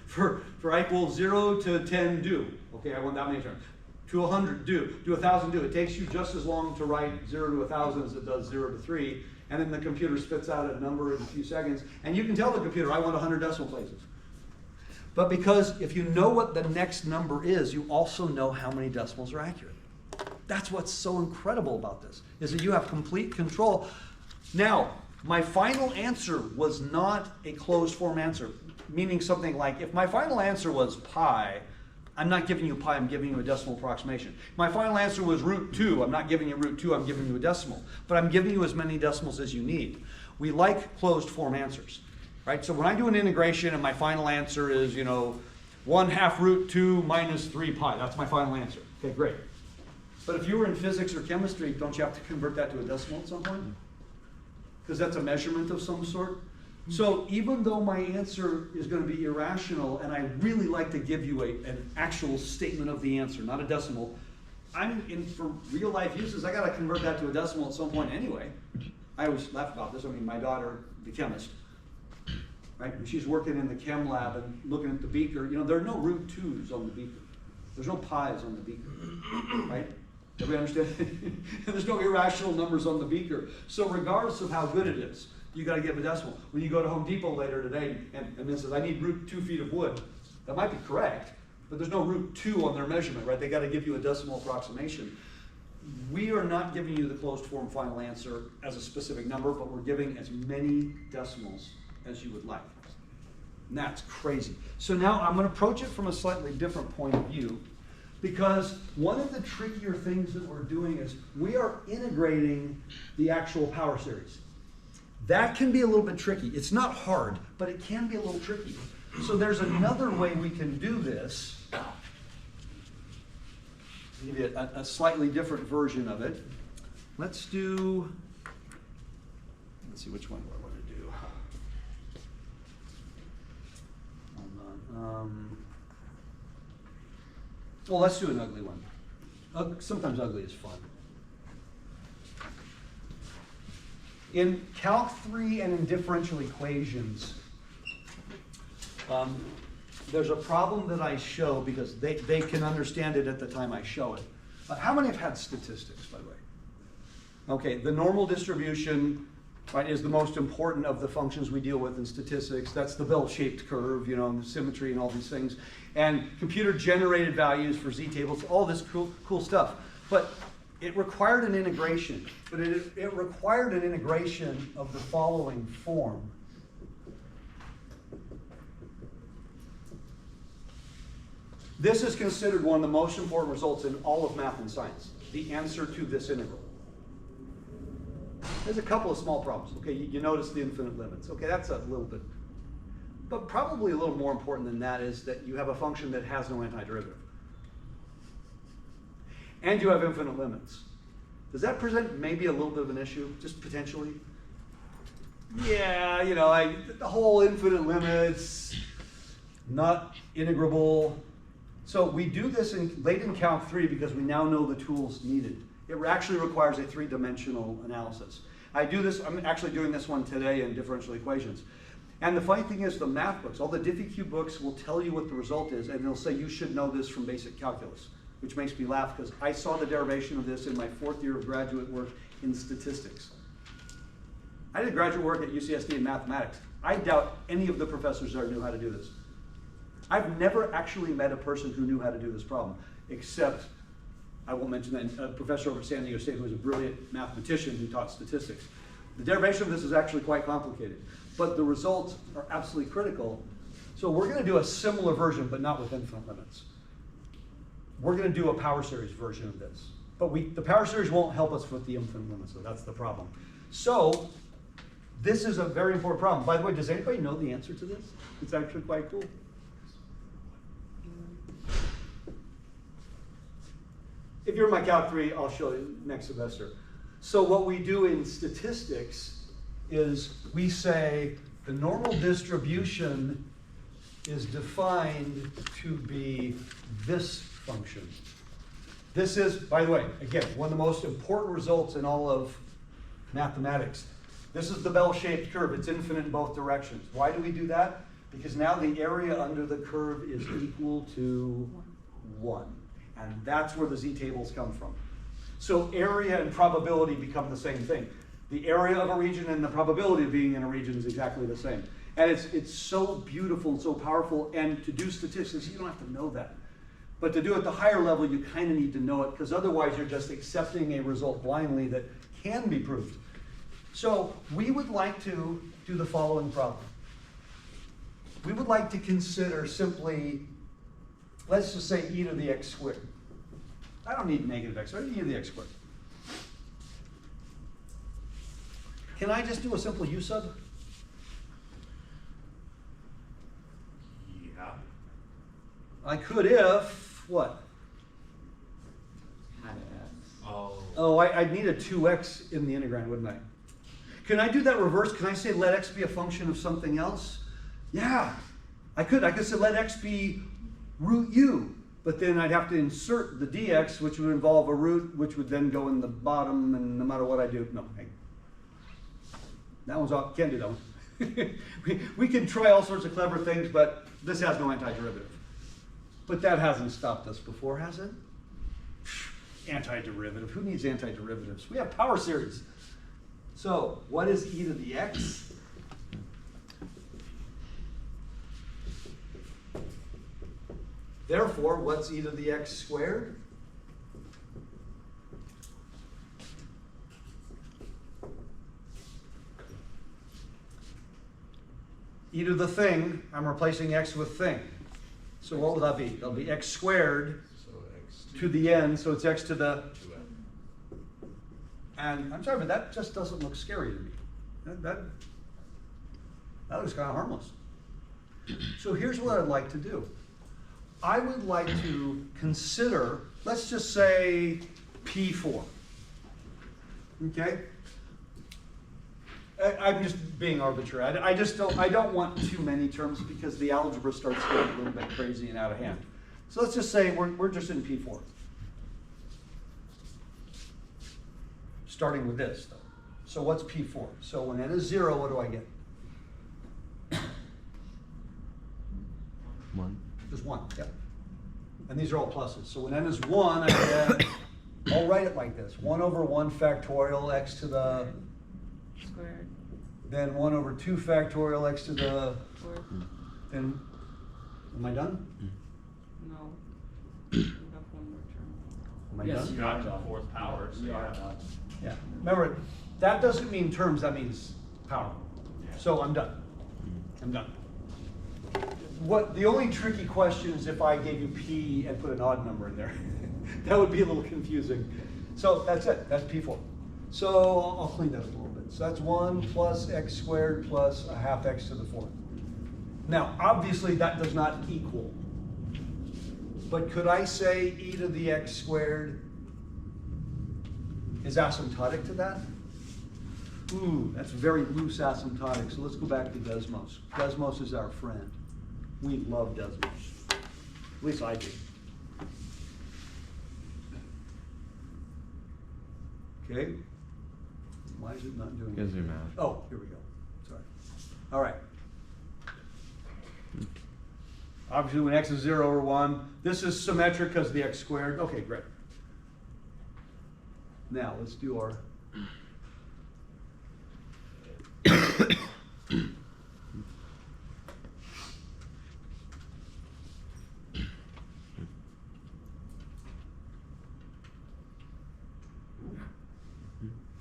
For I equals 0 to 10, do. Okay, I want that many terms. To 100, do. To 1,000, do. It takes you just as long to write 0 to 1,000 as it does 0 to 3, and then the computer spits out a number in a few seconds, and you can tell the computer, I want 100 decimal places. But because if you know what the next number is, you also know how many decimals are accurate. That's what's so incredible about this, is that you have complete control. Now, my final answer was not a closed form answer, meaning something like, if my final answer was pi, I'm not giving you pi, I'm giving you a decimal approximation. My final answer was root 2, I'm not giving you root 2, I'm giving you a decimal. But I'm giving you as many decimals as you need. We like closed form answers, right? So when I do an integration and my final answer is, 1/2 root 2 minus 3 pi, that's my final answer. Okay, great. But if you were in physics or chemistry, don't you have to convert that to a decimal at some point? Because that's a measurement of some sort. So even though my answer is going to be irrational, and I really like to give you an actual statement of the answer, not a decimal, for real life uses, I got to convert that to a decimal at some point anyway. I always laugh about this. I mean, my daughter, the chemist, right? When she's working in the chem lab and looking at the beaker, there are no root 2s on the beaker. There's no pi's on the beaker, right? Everybody understand? There's no irrational numbers on the beaker. So regardless of how good it is, you got to give a decimal. When you go to Home Depot later today and it says, I need root 2 feet of wood, that might be correct, but there's no root 2 on their measurement, right? They got to give you a decimal approximation. We are not giving you the closed form final answer as a specific number, but we're giving as many decimals as you would like. And that's crazy. So now I'm going to approach it from a slightly different point of view, because one of the trickier things that we're doing is we are integrating the actual power series. That can be a little bit tricky. It's not hard, but it can be a little tricky. So there's another way we can do this. I'll give you a slightly different version of it. Let's see, which one do I want to do? Hold on. Well, let's do an ugly one. Sometimes ugly is fun. In Calc 3 and in differential equations, there's a problem that I show because they can understand it at the time I show it. How many have had statistics, by the way? Okay, the normal distribution, right, is the most important of the functions we deal with in statistics. That's the bell-shaped curve, and the symmetry and all these things. And computer-generated values for z-tables, all this cool stuff. But it required an integration, but it required an integration of the following form. This is considered one of the most important results in all of math and science, the answer to this integral. There's a couple of small problems. Okay, you notice the infinite limits. Okay, that's a little bit. But probably a little more important than that is that you have a function that has no antiderivative. And you have infinite limits. Does that present maybe a little bit of an issue, just potentially? Yeah, the whole infinite limits, not integrable. So we do this late in Calc 3 because we now know the tools needed. It actually requires a 3-dimensional analysis. I'm actually doing this one today in differential equations. And the funny thing is the math books, all the Diffie-Q books will tell you what the result is, and they'll say you should know this from basic calculus, which makes me laugh because I saw the derivation of this in my 4th year of graduate work in statistics. I did graduate work at UCSD in mathematics. I doubt any of the professors there knew how to do this. I've never actually met a person who knew how to do this problem, except, I won't mention that, a professor over at San Diego State who was a brilliant mathematician who taught statistics. The derivation of this is actually quite complicated, but the results are absolutely critical. So we're going to do a similar version, but not with infinite limits. We're going to do a power series version of this. But the power series won't help us with the infinite limits, so that's the problem. So this is a very important problem. By the way, does anybody know the answer to this? It's actually quite cool. If you're in my Calc 3, I'll show you next semester. So what we do in statistics is we say the normal distribution is defined to be this function. This is, by the way, again, one of the most important results in all of mathematics. This is the bell-shaped curve. It's infinite in both directions. Why do we do that? Because now the area under the curve is equal to 1. And that's where the z-tables come from. So area and probability become the same thing. The area of a region and the probability of being in a region is exactly the same. And it's so beautiful and so powerful. And to do statistics, you don't have to know that. But to do it at the higher level, you kind of need to know it, because otherwise you're just accepting a result blindly that can be proved. So we would like to do the following problem. We would like to consider simply, let's just say e to the x squared. I don't need negative x, I need e to the x squared. Can I just do a simple u sub? Yeah. I could if, what? Oh. Oh, I'd need a 2x in the integrand, wouldn't I? Can I do that reverse? Can I say let x be a function of something else? Yeah, I could. I could say let x be root u, but then I'd have to insert the dx, which would involve a root, which would then go in the bottom, and no matter what I do, no, hey. That one's off, can't do that one. we can try all sorts of clever things, but this has no antiderivative. But that hasn't stopped us before, has it? Antiderivative, who needs antiderivatives? We have power series. So, what is e to the x? Therefore, what's e to the x squared? E to the thing, I'm replacing x with thing. So what will that be? It'll be x squared to the n, so it's x to the... And I'm sorry, but that just doesn't look scary to me. That looks kind of harmless. So here's what I'd like to do. I would like to consider, let's just say P4. Okay? I'm just being arbitrary. I don't want too many terms because the algebra starts getting a little bit crazy and out of hand. So let's just say we're just in P4. Starting with this, though. So what's P4? So when n is 0, what do I get? 1. Just 1, yeah. And these are all pluses. So when n is 1, I get, I'll write it like this. 1 over 1 factorial x to the, Squared. then 1 over 2 factorial x to the, Fourth. then, am I done? No. We have one more term. Am I Yes, done? you are done. Fourth power, so You are yeah. done. Yeah. Remember, that doesn't mean terms, that means power. So I'm done. I'm done. What the only tricky question is if I gave you P and put an odd number in there. That would be a little confusing. So that's it. That's P4. So I'll clean that up a little bit. So that's 1 plus x squared plus a half x to the 4th. Now, obviously that does not equal. But could I say e to the x squared is asymptotic to that? Ooh, that's very loose asymptotic. So let's go back to Desmos. Desmos is our friend. We love Desmos. At least I do. Okay. Why is it not doing Because it? you're mad. Oh, here we go. Sorry. All right. Obviously, when x is 0 or 1, this is symmetric because of the x squared. Okay, great. Now, let's do our...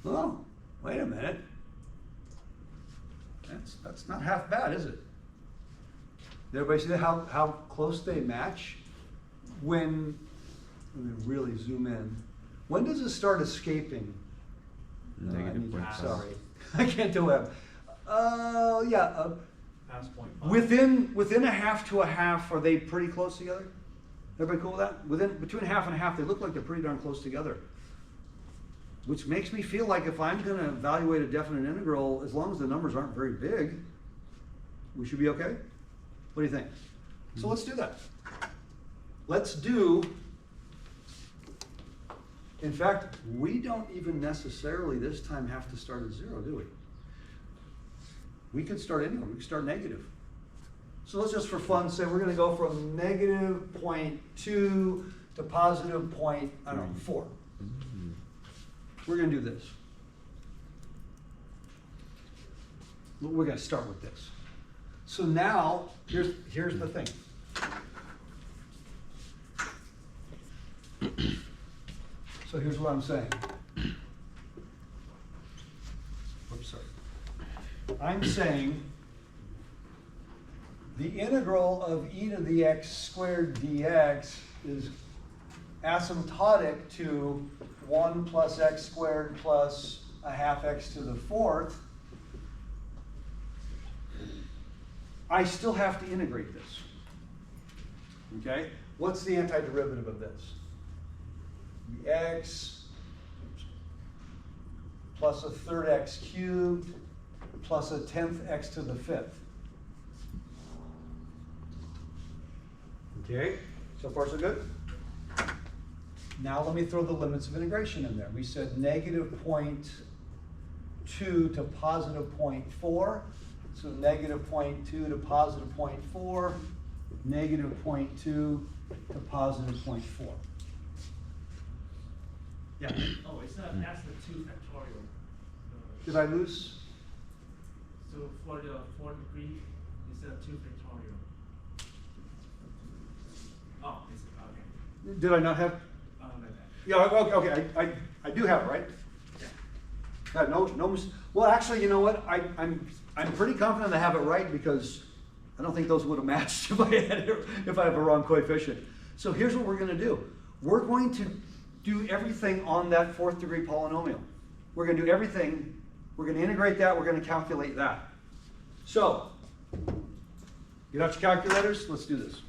Oh, wait a minute. That's not half bad, is it? Did everybody see how close they match? When, let me really zoom in. When does it start escaping? No, I Negative need- point five. Sorry, I can't do it. Yeah, Past point 5. within a half to a half, are they pretty close together? Everybody cool with that? Between half and a half, they look like they're pretty darn close together. Which makes me feel like if I'm gonna evaluate a definite integral, as long as the numbers aren't very big, we should be okay? What do you think? So let's do that. Let's do In fact, we don't even necessarily this time have to start at 0, do we? We could start anywhere, we could start negative. So let's just for fun say we're gonna go from negative 0.2 to positive 0.4. We're gonna do this. We're gonna start with this. So now, here's the thing. So here's what I'm saying. Oops, sorry. I'm saying the integral of e to the x squared dx is asymptotic to 1 plus x squared plus a half x to the 4th. I still have to integrate this. Okay? What's the antiderivative of this? The x plus a third x cubed plus a 10th x to the 5th. Okay, so far so good? Now let me throw the limits of integration in there. We said negative 0.2 to positive 0.4. So negative 0.2 to positive 0.4, negative 0.2 to positive 0.4. Yeah. Oh, it's not, that's the 2 factorial. Did I lose? So for the 4th degree, it's a 2 factorial. Oh, it's, okay. Did I not have? Like that. Yeah, okay, I do have it, right? Yeah. No, well, actually, you know what? I'm pretty confident I have it right because I don't think those would have matched if I have a wrong coefficient. So here's what we're going to do. We're going to do everything on that 4th degree polynomial. We're going to do everything. We're going to integrate that. We're going to calculate that. So, get out your calculators. Let's do this.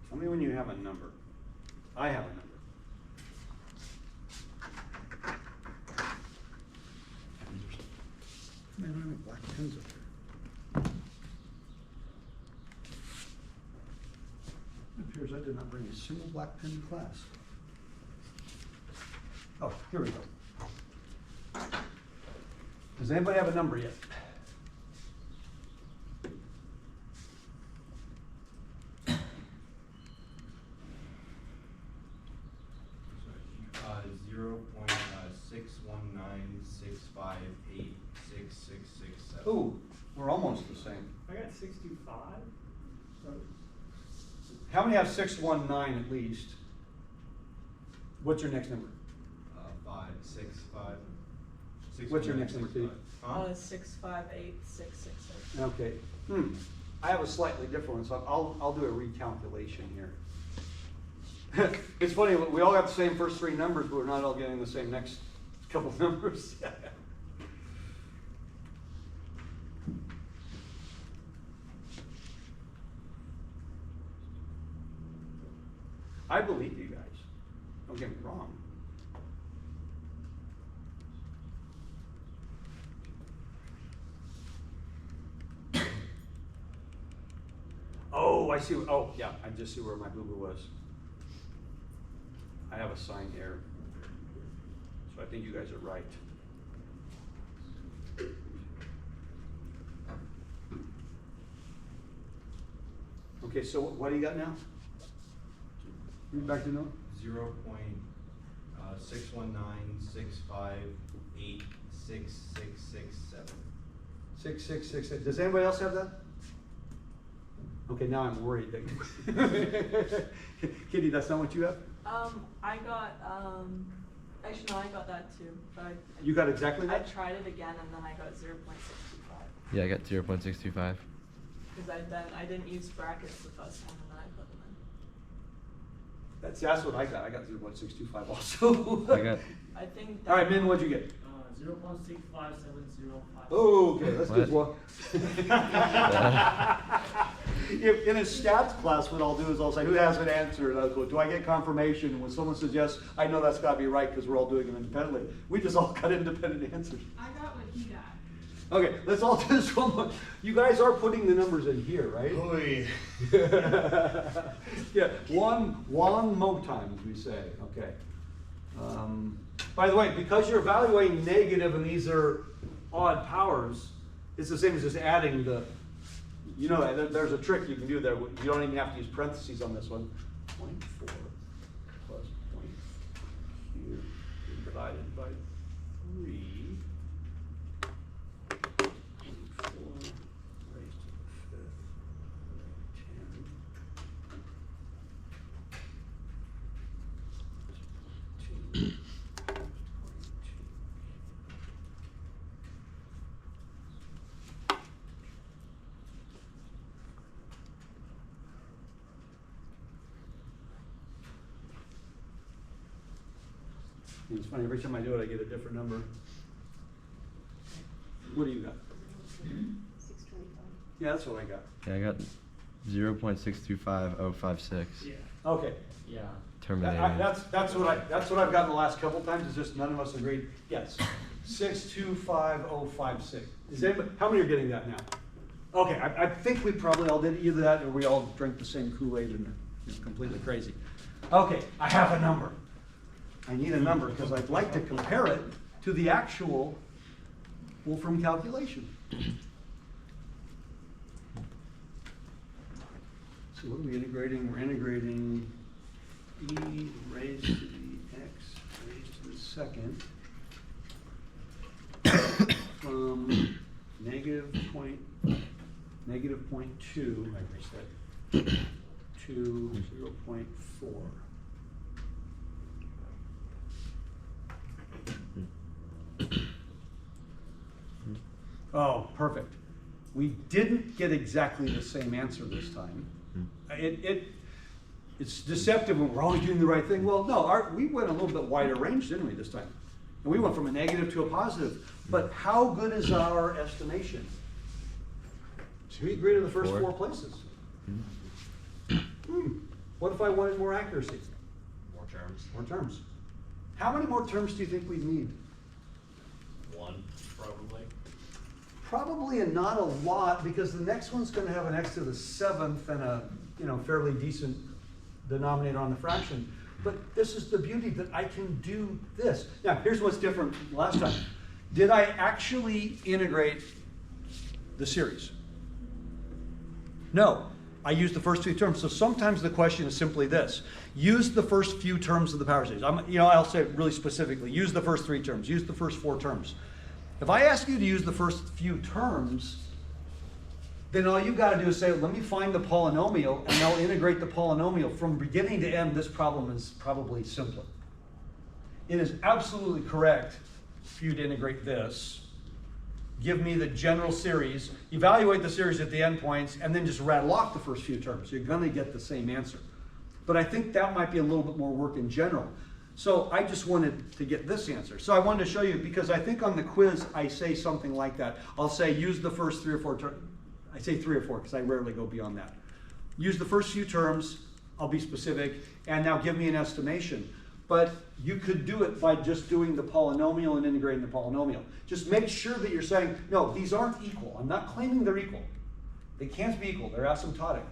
Tell me when you have a number. I have a number. Man, I don't have black pens up here. It appears I did not bring a single black pen to class. Oh, here we go. Does anybody have a number yet? Ooh, we're almost the same. I got 65. How many have 619 at least? What's your next number? 5, 6, 5. What's your next number, Katie? 658,666. Okay. I have a slightly different one, so I'll do a recalculation here. It's funny, we all got the same first 3 numbers, but we're not all getting the same next couple of numbers. I believe you guys. Don't get me wrong. Oh, I see. Oh, yeah. I just see where my boo-boo was. I have a sign error. So I think you guys are right. Okay, so what do you got now? Read back to note. 0.61965866667. 6666. Does anybody else have that? Okay, now I'm worried. Kitty, that's not what you have? I got, actually no, I got that too, but You got exactly I that? tried it again and then I got 0.625. Yeah, I got 0.625. Because I didn't use brackets the first time and then I put them That's what I got. I got 0.625 also. I got I think. All right, Min, what'd you get? 0.65705. Okay, let's do What? one. If in a stats class, what I'll do is I'll say, who has an answer? And I'll go, do I get confirmation? And when someone says yes, I know that's gotta be right because we're all doing them independently. We just all got independent answers. I got what he got. Okay, let's all do this one more. You guys are putting the numbers in here, right? Yeah, one more time, as we say, okay. By the way, because you're evaluating negative and these are odd powers, it's the same as just adding the, you know, there's a trick you can do there. You don't even have to use parentheses on this one. 0.4 plus 0.q divided by 3. 0.4 raised to the 5th, 10. 2. It's funny, every time I do it, I get a different number. What do you got? 625. Yeah, that's what I got. yeah, I got 0.625056. Yeah. Okay. Yeah. Terminating. That's what I've gotten the last couple times, it's just none of us agreed. Yes, 625056. Is anybody, how many are getting that now? Okay, I think we probably all did either that or we all drank the same Kool-Aid and are completely crazy. Okay, I have a number. I need a number because I'd like to compare it to the actual Wolfram calculation. So what are we integrating? We're integrating e raised to the x raised to the second from -0.2, I erased that, to 0.4. Oh, perfect. We didn't get exactly the same answer this time. It's deceptive when we're always doing the right thing. Well, no, we went a little bit wider range, didn't we, this time? And we went from a negative to a positive. But how good is our estimation? So we agree to the first 4 places. What if I wanted more accuracy? More terms. More terms. How many more terms do you think we'd need? 1, probably. Probably not a lot, because the next one's gonna have an x to the 7th and a, fairly decent denominator on the fraction. But this is the beauty that I can do this. Now, here's what's different from last time. Did I actually integrate the series? No, I used the first 2 terms. So sometimes the question is simply this. Use the first few terms of the power series. I'll say it really specifically. Use the first 3 terms. Use the first 4 terms. If I ask you to use the first few terms, then all you've got to do is say, let me find the polynomial, and I'll integrate the polynomial. From beginning to end, this problem is probably simpler. It is absolutely correct for you to integrate this. Give me the general series, evaluate the series at the endpoints, and then just rattle off the first few terms. You're going to get the same answer. But I think that might be a little bit more work in general. So I just wanted to get this answer. So I wanted to show you, because I think on the quiz I say something like that. I'll say use the first 3 or 4 terms. I say 3 or 4 because I rarely go beyond that. Use the first few terms, I'll be specific, and now give me an estimation. But you could do it by just doing the polynomial and integrating the polynomial. Just make sure that you're saying, no, these aren't equal. I'm not claiming they're equal. They can't be equal, they're asymptotic.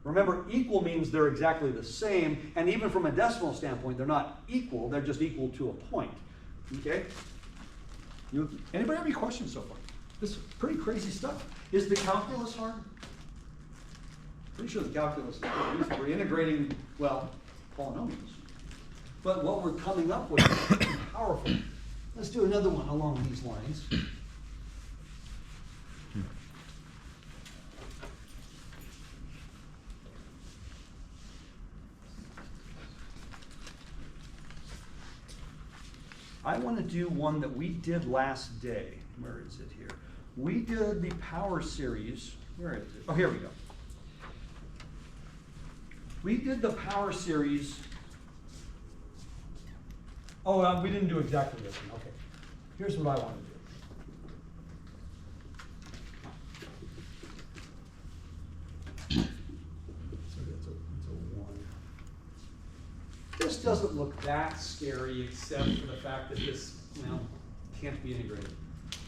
Remember, equal means they're exactly the same, and even from a decimal standpoint, they're not equal, they're just equal to a point. Okay? Anybody have any questions so far? This is pretty crazy stuff. Is the calculus hard? Pretty sure the calculus is hard. We're integrating, well, polynomials. But what we're coming up with is powerful. Let's do another one along these lines. I want to do one that we did last day. Where is it here? We did the power series. Where is it? Oh, here we go. We did the power series Oh, we didn't do exactly this one, okay. Here's what I want to do. So it's a 1. This doesn't look that scary except for the fact that this, well, can't be integrated.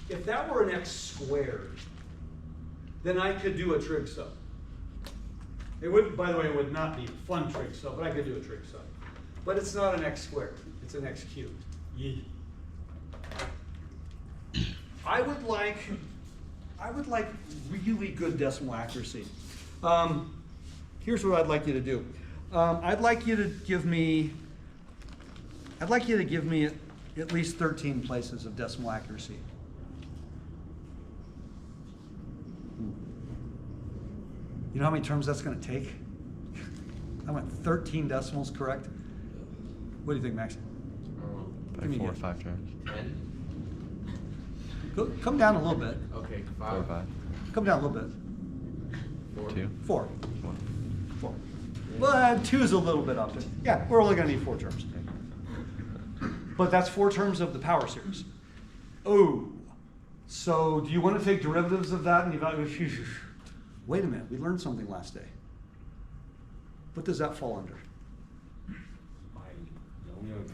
If that were an x squared, then I could do a trig sub. It would, by the way, it would not be a fun trig sub, but I could do a trig sub. But it's not an x squared, it's an x cubed. Yee. I would like really good decimal accuracy. Here's what I'd like you to do. I'd like you to give me at least 13 places of decimal accuracy. You know how many terms that's going to take? I went 13 decimals, correct? What do you think, Max? By Give me a 4 or guess. 5 terms. 10? Come down a little bit. Okay, 4 or 5. Come down a little bit. 2. 4. 1. 4. Well, 2 is a little bit up. Yeah, we're only going to need 4 terms. But that's 4 terms of the power series. Oh, so do you want to take derivatives of that and evaluate? Wait a minute, we learned something last day. What does that fall under?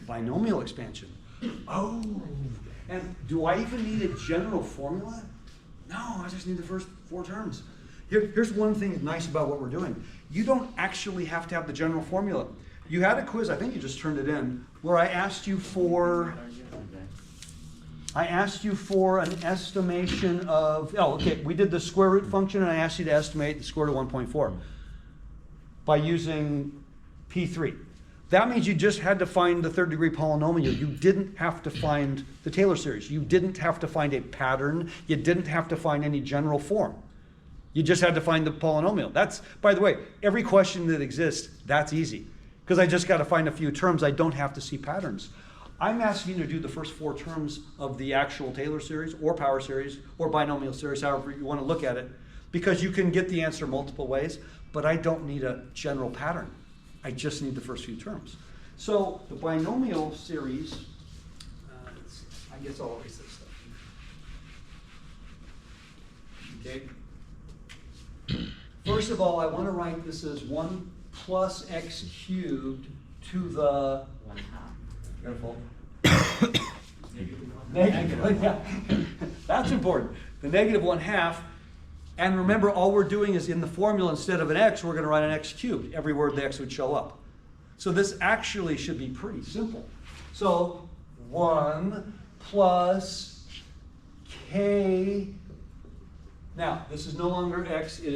Binomial expansion. Oh, and do I even need a general formula? No, I just need the first 4 terms. Here's one thing nice about what we're doing. You don't actually have to have the general formula. You had a quiz, I think you just turned it in, where I asked you for an estimation of, oh, okay, we did the square root function and I asked you to estimate the square root of 1.4 by using P3. That means you just had to find the 3rd degree polynomial. You didn't have to find the Taylor series. You didn't have to find a pattern. You didn't have to find any general form. You just had to find the polynomial. That's, by the way, every question that exists, that's easy. Because I just got to find a few terms. I don't have to see patterns. I'm asking you to do the first 4 terms of the actual Taylor series or power series or binomial series, however you want to look at it, because you can get the answer multiple ways, but I don't need a general pattern. I just need the first few terms. So the binomial series, let's see, I guess I'll erase this stuff. Okay. First of all, I want to write this as 1 plus x cubed to the 1/2. Careful. Negative, yeah. That's important. The negative 1/2. And remember, all we're doing is in the formula, instead of an x, we're going to write an x cubed. Every word the x would show up. So this actually should be pretty simple. So 1 plus k. Now, this is no longer x, it is